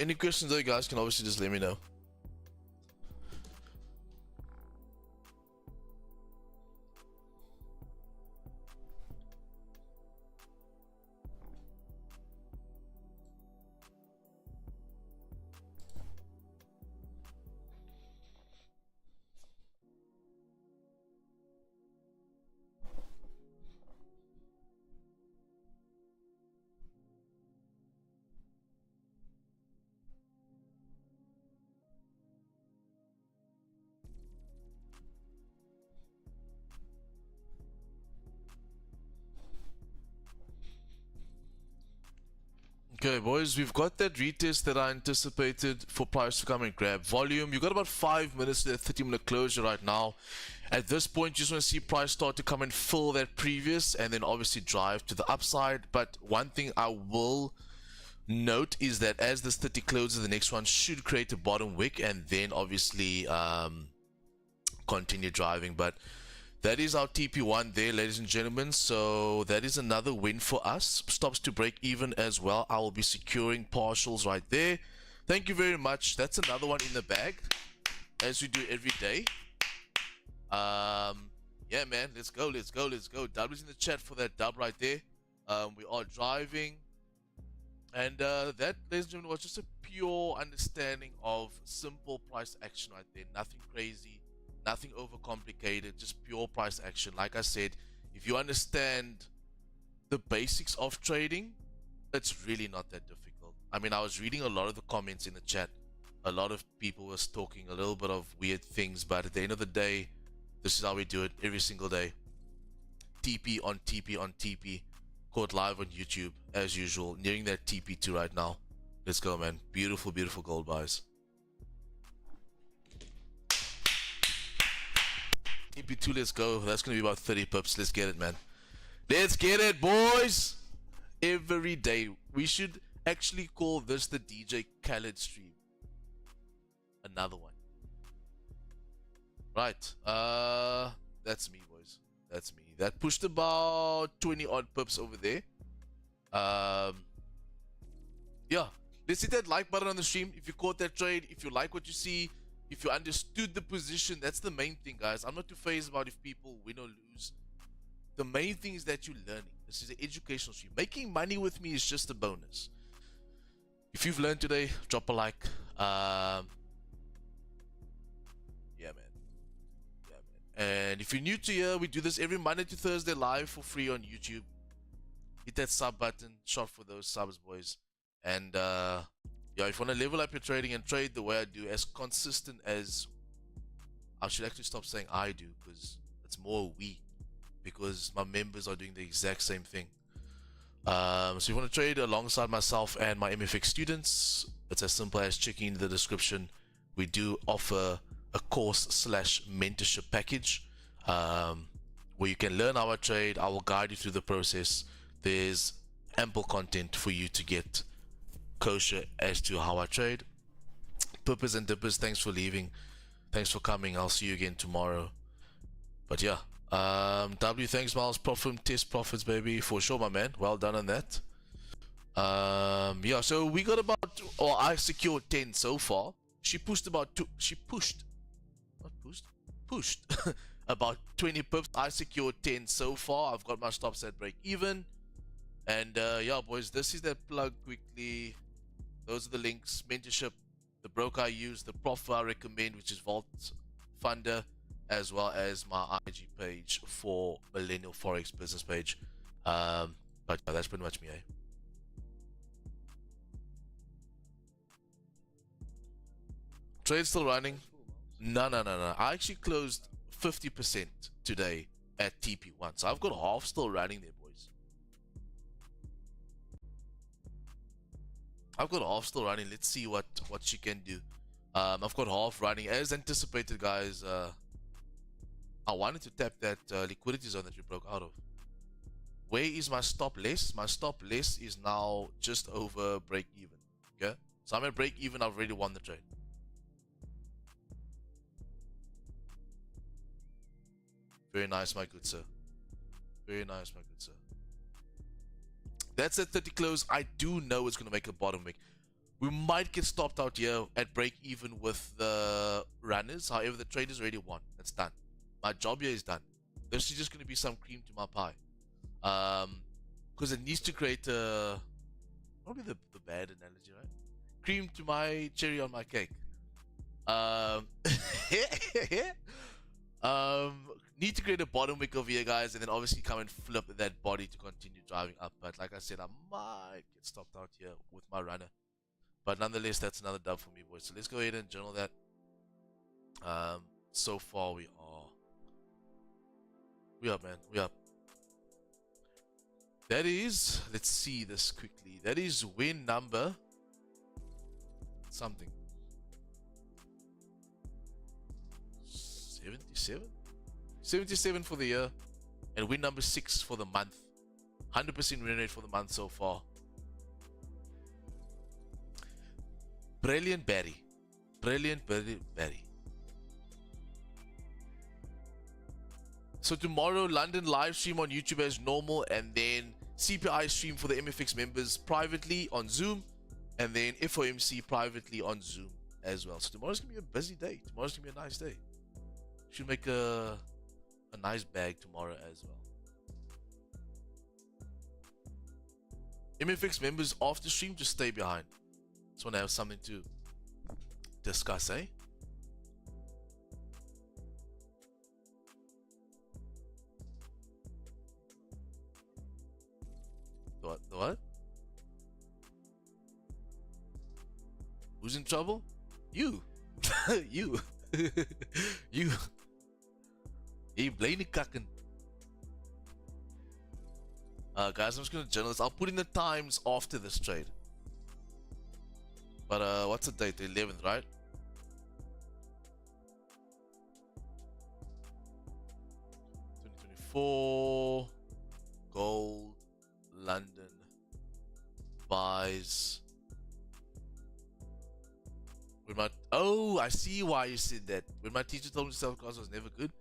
Any questions though, you guys can obviously just let me know. Okay, boys, we've got that retest that I anticipated for price to come and grab volume. You've got about 5 minutes to that 30-minute closure right now. At this point, you just want to see price start to come and fill that previous and then obviously drive to the upside. But one thing I will note is that as this 30 closes, the next one should create a bottom wick and then obviously continue driving. But that is our TP1 there, ladies and gentlemen. So that is another win for us. Stops to break even as well. I will be securing partials right there. Thank you very much. That's another one in the bag, as we do every day. Yeah, man. Let's go. Let's go. Let's go. W's in the chat for that dub right there. We are driving. And that, ladies and gentlemen, was just a pure understanding of simple price action right there. Nothing crazy. Nothing overcomplicated, just pure price action. Like I said, if you understand the basics of trading, it's really not that difficult. I mean, I was reading a lot of the comments in the chat. A lot of people was talking a little bit of weird things, but at the end of the day, this is how we do it every single day. TP on TP on TP. Caught live on YouTube, as usual. Nearing that TP2 right now. Let's go, man. Beautiful, beautiful gold buys. TP2, let's go. That's going to be about 30 pips. Let's get it, man. Let's get it, boys. Every day. We should actually call this the DJ Khaled stream. Another one. Right. That's me, boys. That's me. That pushed about 20 odd pips over there. Yeah. Let's hit that like button on the stream if you caught that trade. If you like what you see. If you understood the position, that's the main thing, guys. I'm not too phased about if people win or lose. The main thing is that you're learning. This is an educational stream. Making money with me is just a bonus. If you've learned today, drop a like. Yeah, man. Yeah, man. And if you're new to here, we do this every Monday to Thursday live for free on YouTube. Hit that sub button. Shot for those subs, boys. And yeah, if you want to level up your trading and trade the way I do, as consistent as I should actually stop saying I do, because it's more we, because my members are doing the exact same thing. So if you want to trade alongside myself and my MFX students, it's as simple as checking the description. We do offer a course/mentorship package where you can learn how I trade. I will guide you through the process. There's ample content for you to get kosher as to how I trade. Pippers and dippers, thanks for leaving. Thanks for coming. I'll see you again tomorrow. But yeah, W, thanks, Miles. Profit test profits, baby, for sure, my man. Well done on that. Yeah, so we got about, or I secured 10 so far. She pushed about pushed about 20 pips. I secured 10 so far. I've got my stops at break even. And yeah, boys, this is that plug quickly. Those are the links. Mentorship, the broker I use, the prof I recommend, which is Vault Funder, as well as my IG page for Millennial Forex business page. But yeah, that's pretty much me, eh? Trade still running? No. I actually closed 50% today at TP1. So I've got half still running there, boys. I've got half still running. Let's see what she can do. I've got half running as anticipated, guys. I wanted to tap that liquidity zone that we broke out of. Where is my stop less? My stop less is now just over break even. Okay, so I'm at break even. I've already won the trade. Very nice, my good sir. Very nice, my good sir. That's at 30 close. I do know it's going to make a bottom wick. We might get stopped out here at break even with the runners. However, the traders already won. That's done. My job here is done. This is just going to be some cream to my pie. Because it needs to create a... Probably the bad analogy, right? Cream to my cherry on my cake. Need to create a bottom wick over here, guys, and then obviously come and flip that body to continue driving up. But like I said, I might get stopped out here with my runner. But nonetheless, that's another dub for me, boys. So let's go ahead and journal that. So far we up, man. We up. That is, let's see this quickly. That is win number something. 77? 77 for the year. And win number 6 for the month. 100% win rate for the month so far. Brilliant Barry. Brilliant Barry. So tomorrow, London live stream on YouTube as normal, and then CPI stream for the MFX members privately on Zoom, and then FOMC privately on Zoom as well. So tomorrow's gonna be a busy day. Tomorrow's gonna be a nice day. Should make a nice bag tomorrow as well. MFX members after stream, just stay behind. Just want to have something to discuss, eh? The what? Who's in trouble? You. You. You. Hey, blame the kakken. Guys, I'm just gonna journal this. I'll put in the times after this trade. But what's the date? The 11th, right? $2024 gold London buys. When my I see why you said that. When my teacher told me self class was never good.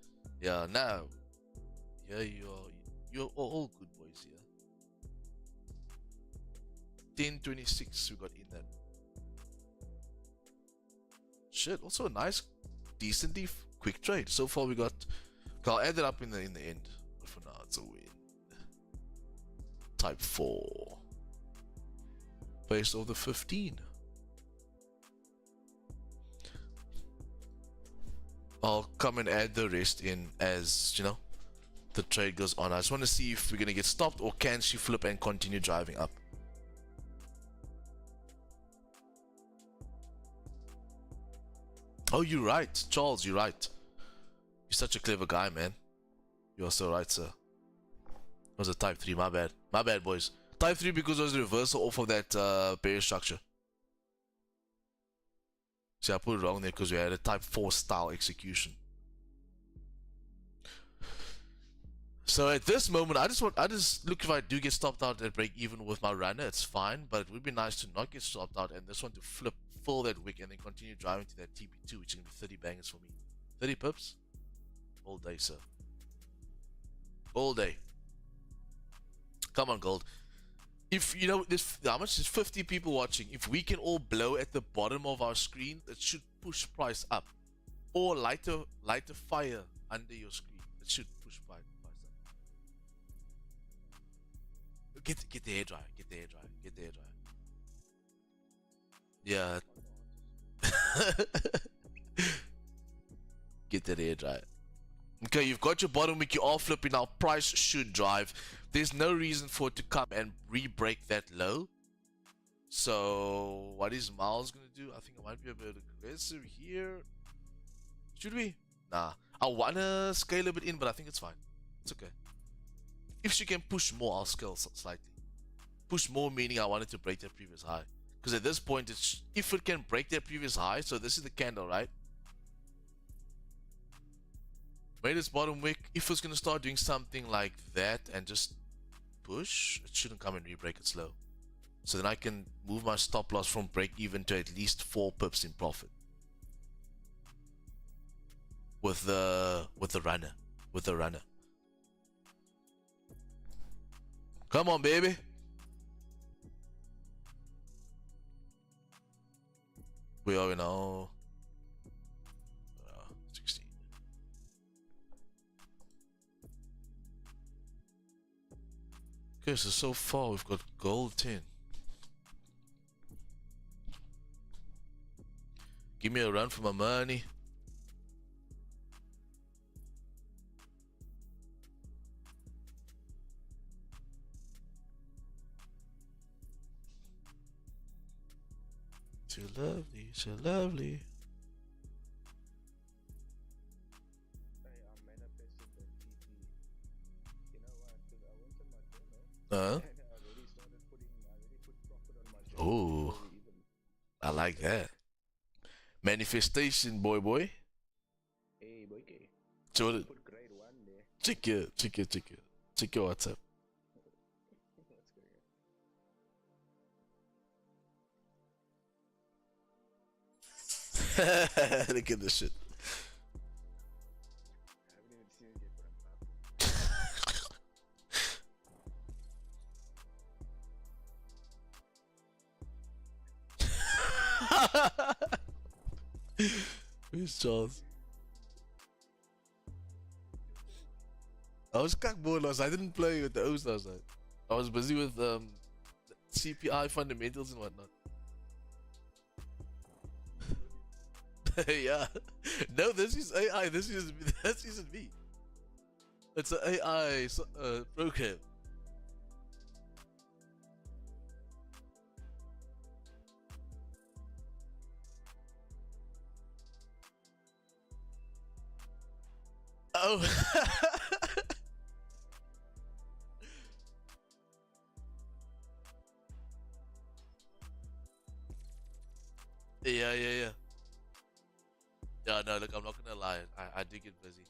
Yeah, now. Yeah, you're all good boys here. 10.26 we got in that. Shit, also a nice, decently quick trade. So far we got. I'll add it up in the end. But for now, it's a win. Type 4. Based off the 15. I'll come and add the rest in as, you know, the trade goes on. I just want to see if we're going to get stopped or can she flip and continue driving up. Oh, you're right. Charles, you're right. You're such a clever guy, man. You're so right, sir. It was a type 3, my bad. My bad, boys. Type 3 because it was a reversal off of that barrier structure. See, I put it wrong there because we had a type 4 style execution. So at this moment, I just look, if I do get stopped out at break even with my runner, it's fine. But it would be nice to not get stopped out and this one to fill that wick and then continue driving to that TP2, which is going to be 30 bangers for me. 30 pips? All day, sir. All day. Come on, gold. If you know this, how much is 50 people watching? If we can all blow at the bottom of our screen, it should push price up, or light a fire under your screen. It should push price up. Get the hair dryer. Get the hair dryer. Get the hair dryer. Yeah. Get that hair dryer. Okay, you've got your bottom wick. You are flipping. Now price should drive. There's no reason for it to come and re-break that low. So what is Miles gonna do? I think I might be a bit aggressive here. Should we? Nah. I wanna scale a bit in, but I think it's fine. It's okay. If she can push more, I'll scale slightly. Push more meaning I want it to break that previous high. Because at this point, if it can break that previous high, so this is the candle, right? Made its bottom wick. If it's gonna start doing something like that and just push, it shouldn't come and re-break it slow. So then I can move my stop loss from break even to at least 4 pips in profit. With the runner. With the runner. Come on, baby. Where are we now? 16. Okay, so far we've got gold 10. Give me a run for my money. So lovely, so lovely. Hey, I manifested that TP. You know why? Because I went on my journal Uh-huh. and I already put profit on my journal. Oh, before we even. I like that. Manifestation, boy. Hey, boy, okay. Jordan, Put grade 1 there. check your WhatsApp. What's going on? Look at this shit. I haven't even seen it yet, but I'm laughing. Who's Charles? I was bored last night. I didn't play with the O's last night. I was busy with CPI fundamentals and whatnot. Yeah. No, this is AI. This isn't me. It's an AI program. Oh. Yeah. Yeah, no, look, I'm not gonna lie. I do get busy.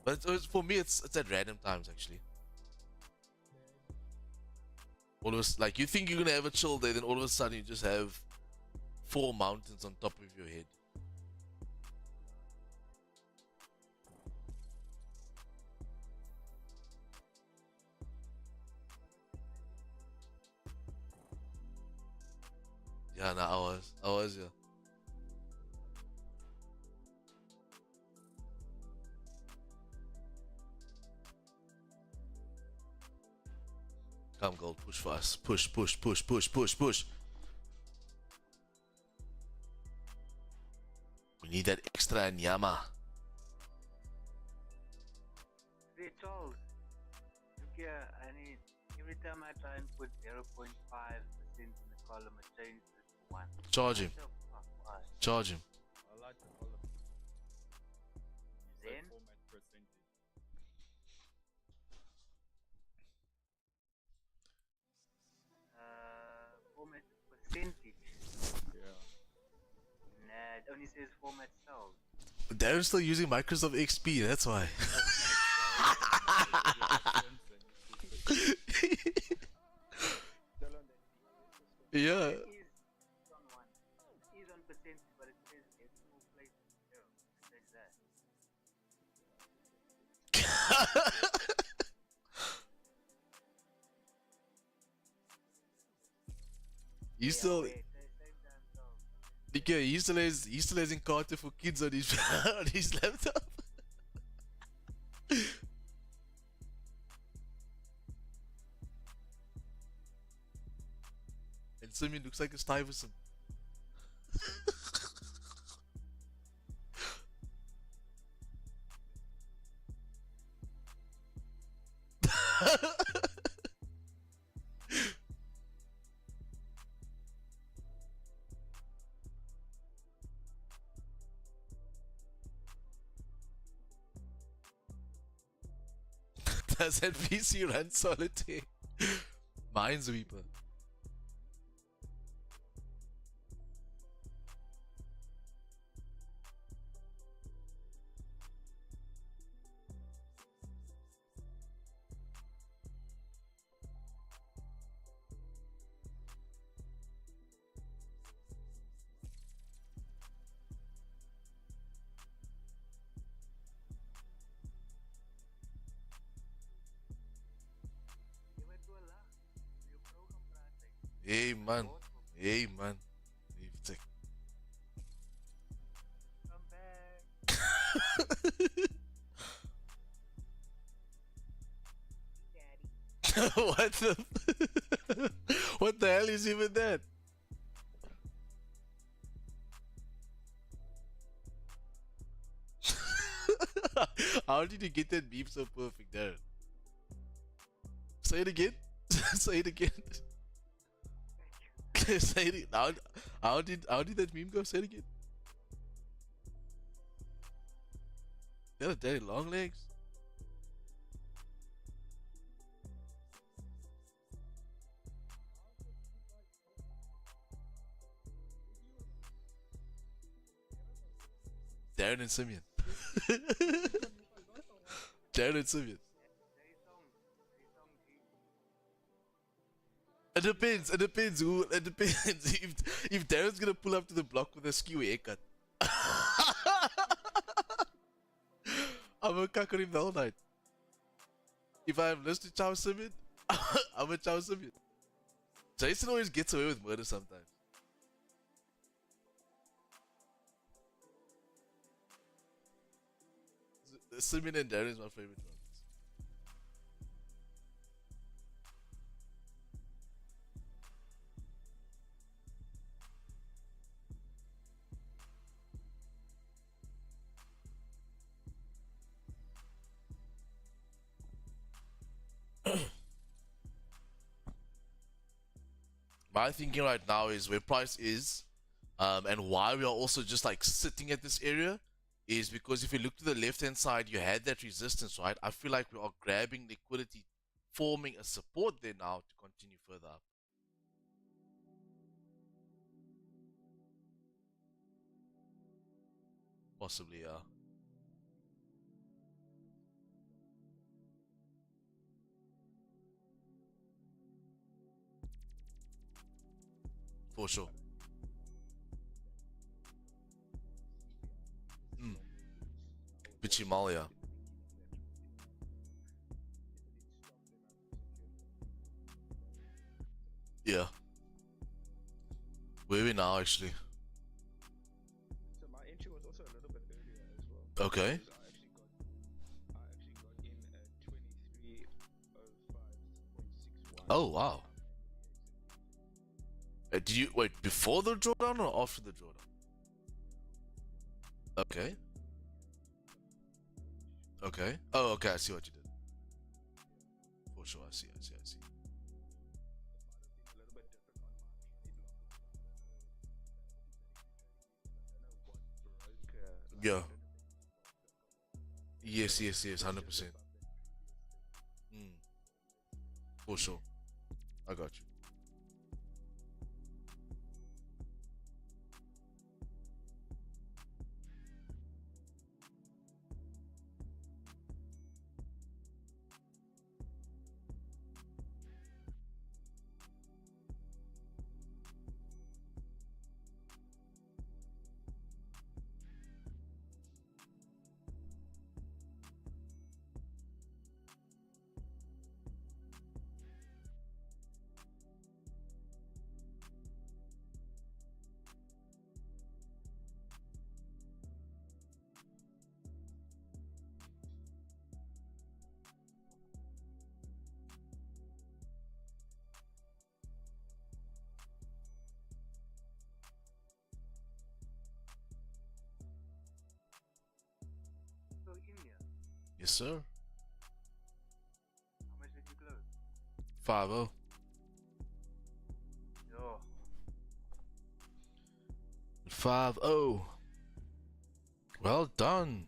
But for me, it's at random times, actually. All of us, like, you think you're gonna have a chill day, then all of a sudden you just have 4 mountains on top of your head. Yeah, no, I was, yeah. Come, gold, push for us. Push. We need that extra nyama. Hey Charles, look here, I need, every time I try and put 0.5% in the column, it changes to 1. Charge him. What the fuck, why? Charge him. I like the column. Then? Format percentage. Format percentage. Yeah. Nah, it only says format cells. Darren's still using Microsoft XP, that's why. Yeah. It is on 1. It is on percentage, but it says decimal place 0. It says that. He Yeah, still, wait, same damn cells. Nikia, he still has Encarta for kids on his on his laptop. And Simeon looks like a Stuyvesant. Does that PC run solitaire? Minesweeper. Jy moet toe lag. Jou vrou gaan praat. Hey man. Hey man. Even check. What the? What the hell is even that? How did you get that beep so perfect, Darren? Say it again. Say it again. Say it. How did that meme go? Say it again. Yeah, daddy, long legs. Darren and Simeon. Darren and Simeon. It depends. It depends. Who? It depends. If Darren's gonna pull up to the block with a skew haircut, I'm gonna cuck on him the whole night. If I have listened to Chow Simeon, I'm a Chow Simeon. Jason always gets away with murder sometimes. Simeon and Darren is my favorite ones. My thinking right now is where price is, and why we are also just like sitting at this area is because if you look to the left hand side, you had that resistance, right? I feel like we are grabbing liquidity, forming a support there now to continue further up. Possibly, yeah. For sure. Bichimalia. Yeah. Where are we now, actually? So my entry was also a little bit earlier as well. Okay. Because I actually got in at 23:05.61. Oh, wow. Did you wait before the drawdown or after the drawdown? Okay. Okay. Oh, okay. I see what you did. For sure. I see. A little bit different on my trade block. I don't know what broke. Yeah. Yes. 100%. For sure. I got you. So India, Yes, sir. how much did you close? 5-0. Yo, 5-0. Well done.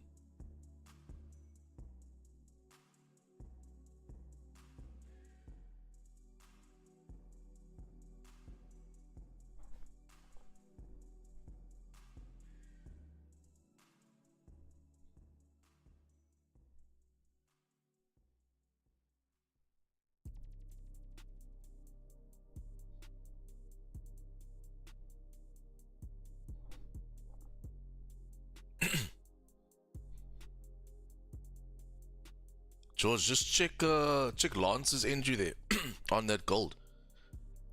George, just check Lance's entry there on that gold.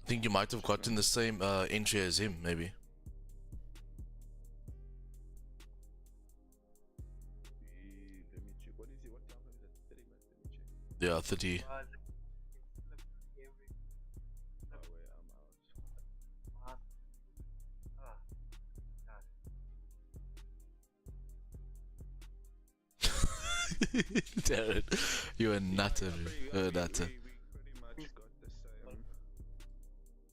I think you might have gotten the same entry as him, maybe. Yeah, 30. But it's every Oh wait, I'm out. month. Oh, God. Darren, you're a nutter. You're a nutter. We pretty much got the same.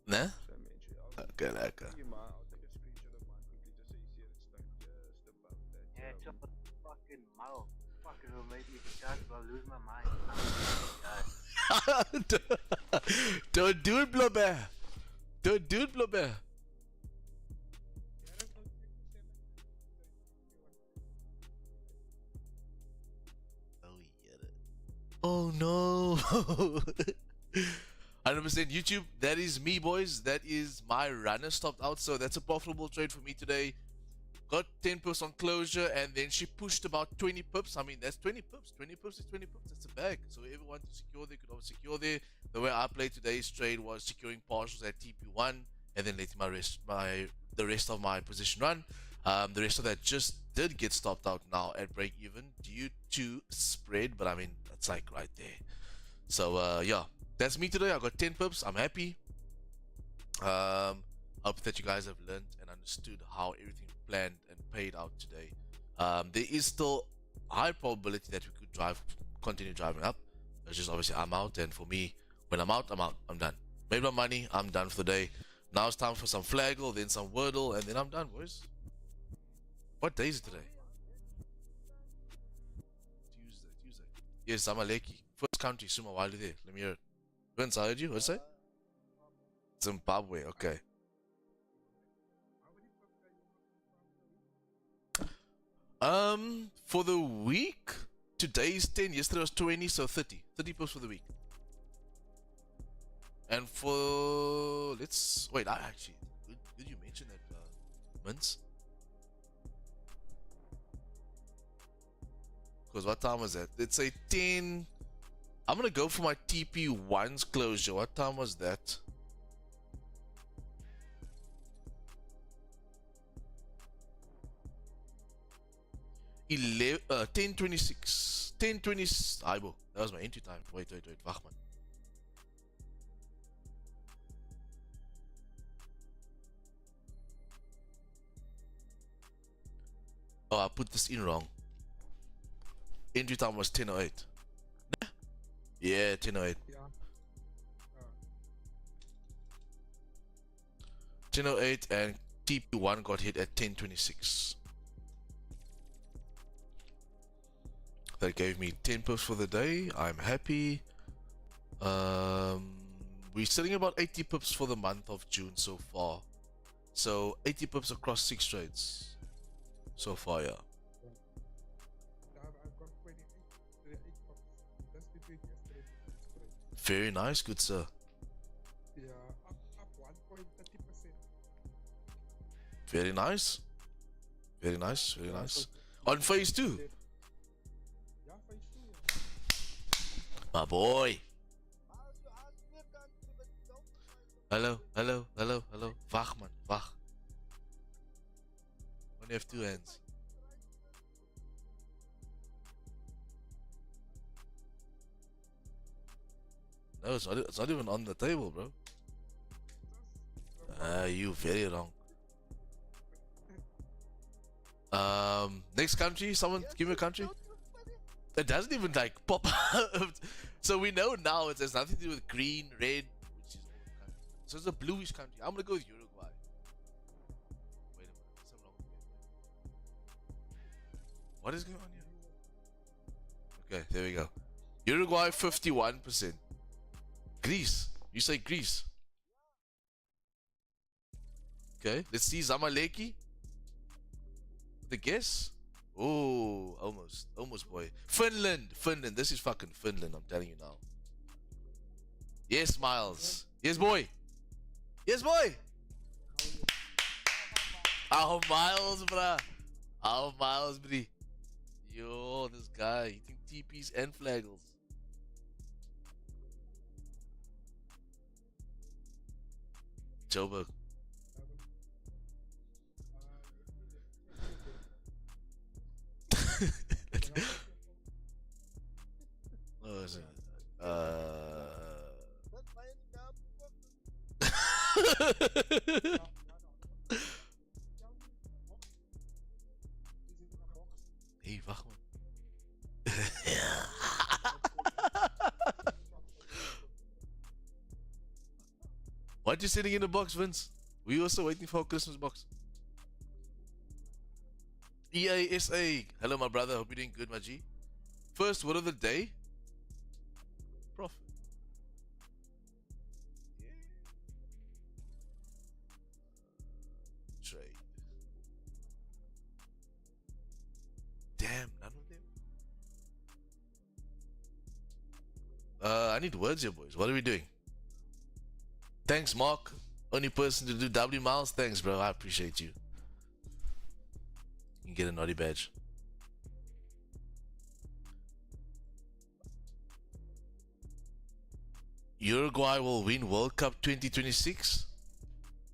Nah? Same entry. Okay, I'll okay. give you mine. I'll take a screenshot of mine quickly just so you see it. It's like just above that. Yeah, chop a fucking mouth. Fuck, it will make me start to lose my mind. Don't do it, Blobber. Don't do it, Blobber. Oh no. 100% YouTube. That is me, boys. That is my runner stopped out. So that's a profitable trade for me today. Got 10 pips on closure, and then she pushed about 20 pips. I mean, that's 20 pips. 20 pips is 20 pips. That's a bag. So everyone to secure there could always secure there. The way I played today's trade was securing partials at TP1 and then letting the rest of my position run. The rest of that just did get stopped out now at break even due to spread, but I mean, that's like right there. So yeah, that's me today. I got 10 pips. I'm happy. Hope that you guys have learned and understood how everything planned and paid out today. There is still high probability that we could continue driving up. It's just obviously I'm out, and for me, when I'm out, I'm done. Made my money, I'm done for the day. Now it's time for some Flaggle, then some Wordle, and then I'm done, boys. What day is it today? Tuesday. Yes, Zamaleki. First country, Suma, while you're there. Let me hear it. Vince, I heard you. What'd you say? Zimbabwe, okay. For the week, today is 10, yesterday was 20, so 30. 30 pips for the week. And for, let's, wait, I actually, did you mention that, Vince? Because what time was that? Let's say 10. I'm gonna go for my TP1's closure. What time was that? 10:26. 10:20. Aibo. That was my entry time. Wait. Wacht man. Oh, I put this in wrong. Entry time was 10:08. Yeah, 10:08. Yeah. 10:08 and TP1 got hit at 10:26. That gave me 10 pips for the day. I'm happy. We're sitting about 80 pips for the month of June so far. So 80 pips across 6 trades so far, yeah. I've got 28 pops. That's between yesterday and today. Very nice, good sir. Yeah, up 1.30%. Very nice. Very nice, very nice. On phase 2. Yeah, phase 2. Yeah. My boy. Hello. Wacht man, wacht. Only have 2 hands. No, it's not even on the table, bro. You very wrong. Next country, someone give me a country. It doesn't even like pop out. So we know now it has nothing to do with green, red, which is all the countries. So it's a bluish country. I'm gonna go with Uruguay. Wait a minute, there's something wrong with the game. What is going on here? Okay, there we go. Uruguay 51%. Greece. You say Greece. Okay, let's see Zamaleki. The guess? Oh, almost, boy. Finland. This is fucking Finland. I'm telling you now. Yes, Miles. Yes, boy. Our Miles, bruh. Our Miles, brie. Yo, this guy eating TPs and flaggles. Joburg. Wat mijn naam? Hey, wacht man. What you sitting in the box, Vince? We also waiting for our Christmas box. EASA. Hello, my brother. Hope you're doing good, my G. First word of the day. Profit. Trade. Damn, none of them. I need words here, boys. What are we doing? Thanks, Mark. Only person to do W miles. Thanks, bro. I appreciate you. You can get a naughty badge. Uruguay will win World Cup 2026.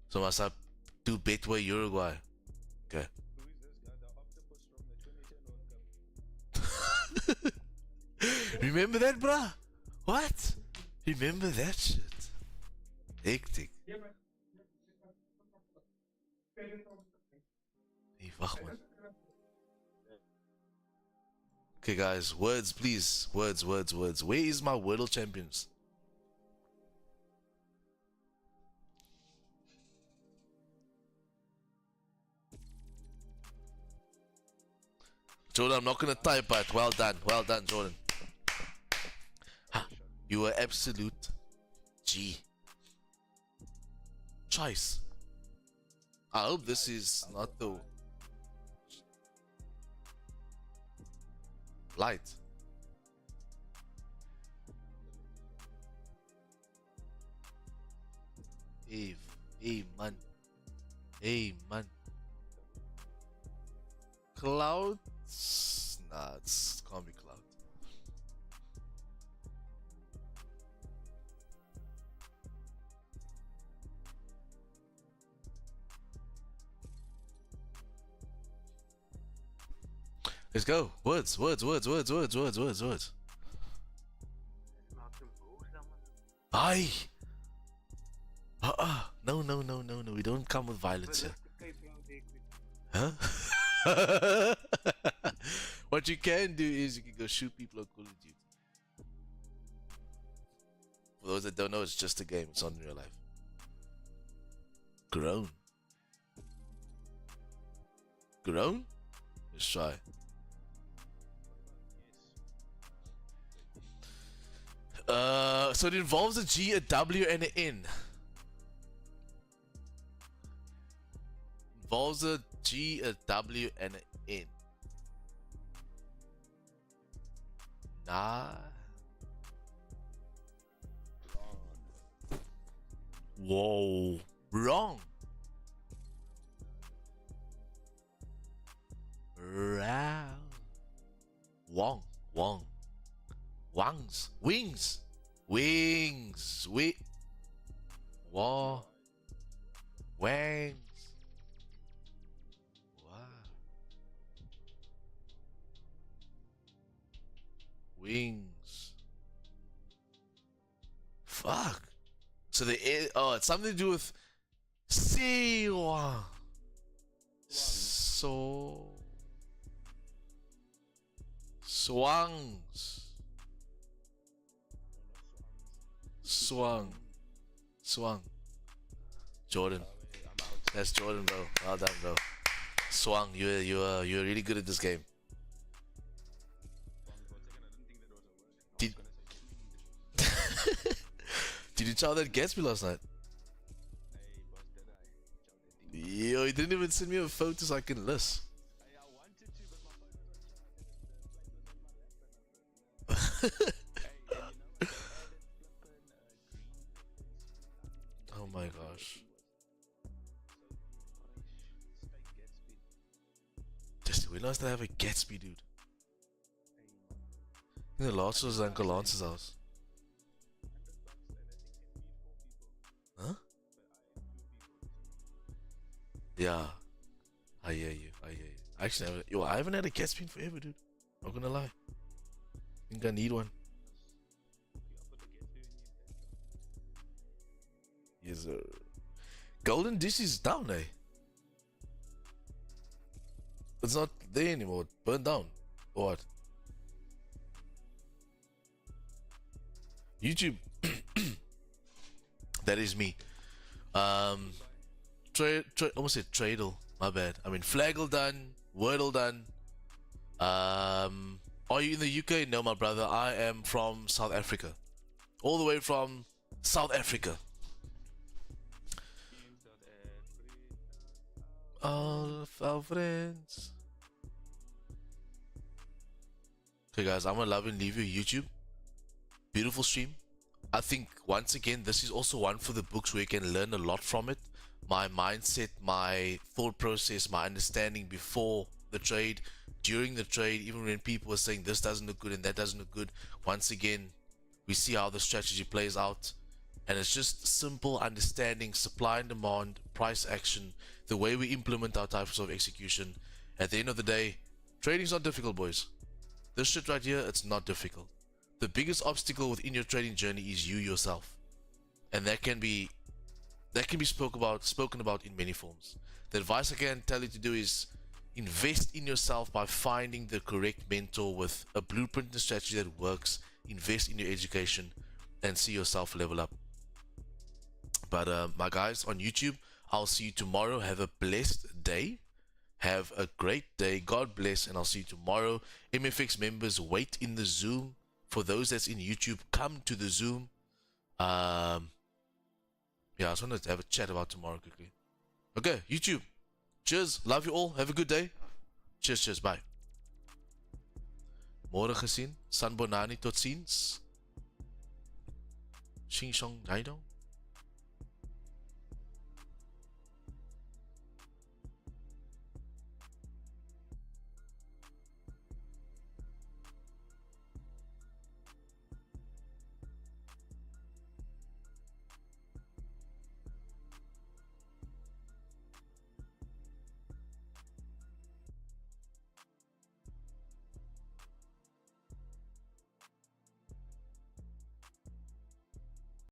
So must I do Betway Uruguay? Okay. Who is this guy? The octopus from the 2010 World Cup. Remember that, bruh? What? Remember that shit? Hectic. Hey, wacht man. Okay, guys, words, please. Words. Where is my Wordle champions? Jordan, I'm not gonna type, but well done, Jordan. Ha, you are absolute G. Choice. I hope this is not the light. Hey man. Clouds? Nah, it can't be cloud. Let's go. Words. Aye. No. We don't come with violence here. Huh? What you can do is you can go shoot people on Call of Duty. For those that don't know, it's just a game. It's not in real life. Grown. Let's try. So it involves a G, a W, and an N. Involves a G, a W, and an N. Nah. Whoa. Wrong. Wong. Wangs. Wings. Wow. Wangs. Wow. Wings. Fuck. So it's something to do with Siwa. Swangs. Swung. Jordan. That's Jordan, bro. Well done, bro. Swung. You're really good at this game. Did you chow that Gatsby last night? Yo, you didn't even send me a photo so I can list. Oh my gosh. Just we lost to have a Gatsby, dude. I think the last was Uncle Lance's house. Huh? Yeah. I hear you. Actually, I haven't had a Gatsby in forever, dude. Not gonna lie. I think I need one. sir. Golden Dish is down, eh? It's not there anymore. Burned down. Or what? YouTube. That is me. Almost said Tradle. My bad. I mean, Flaggle done. Wordle done. Are you in the UK? No, my brother. I am from South Africa. All the way from South Africa. All of our friends. Okay, guys, I'm gonna love and leave you YouTube. Beautiful stream. I think once again, this is also one for the books where you can learn a lot from it. My mindset, my thought process, my understanding before the trade, during the trade, even when people were saying this doesn't look good and that doesn't look good. Once again, we see how the strategy plays out, and it's just simple understanding supply and demand, price action, the way we implement our types of execution. At the end of the day, trading's not difficult, boys. This shit right here, it's not difficult. The biggest obstacle within your trading journey is you yourself, and that can be spoken about in many forms. The advice I can tell you to do is invest in yourself by finding the correct mentor with a blueprint and strategy that works. Invest in your education and see yourself level up. But my guys on YouTube, I'll see you tomorrow. Have a blessed day. Have a great day. God bless, and I'll see you tomorrow. MFX members, wait in the Zoom. For those that's in YouTube, come to the Zoom. Yeah, I just want to have a chat about tomorrow quickly. Okay, YouTube. Cheers. Love you all. Have a good day. Cheers, cheers. Bye. Môre gesien. Sanbonani, tot ziens. Xing Shong Daido.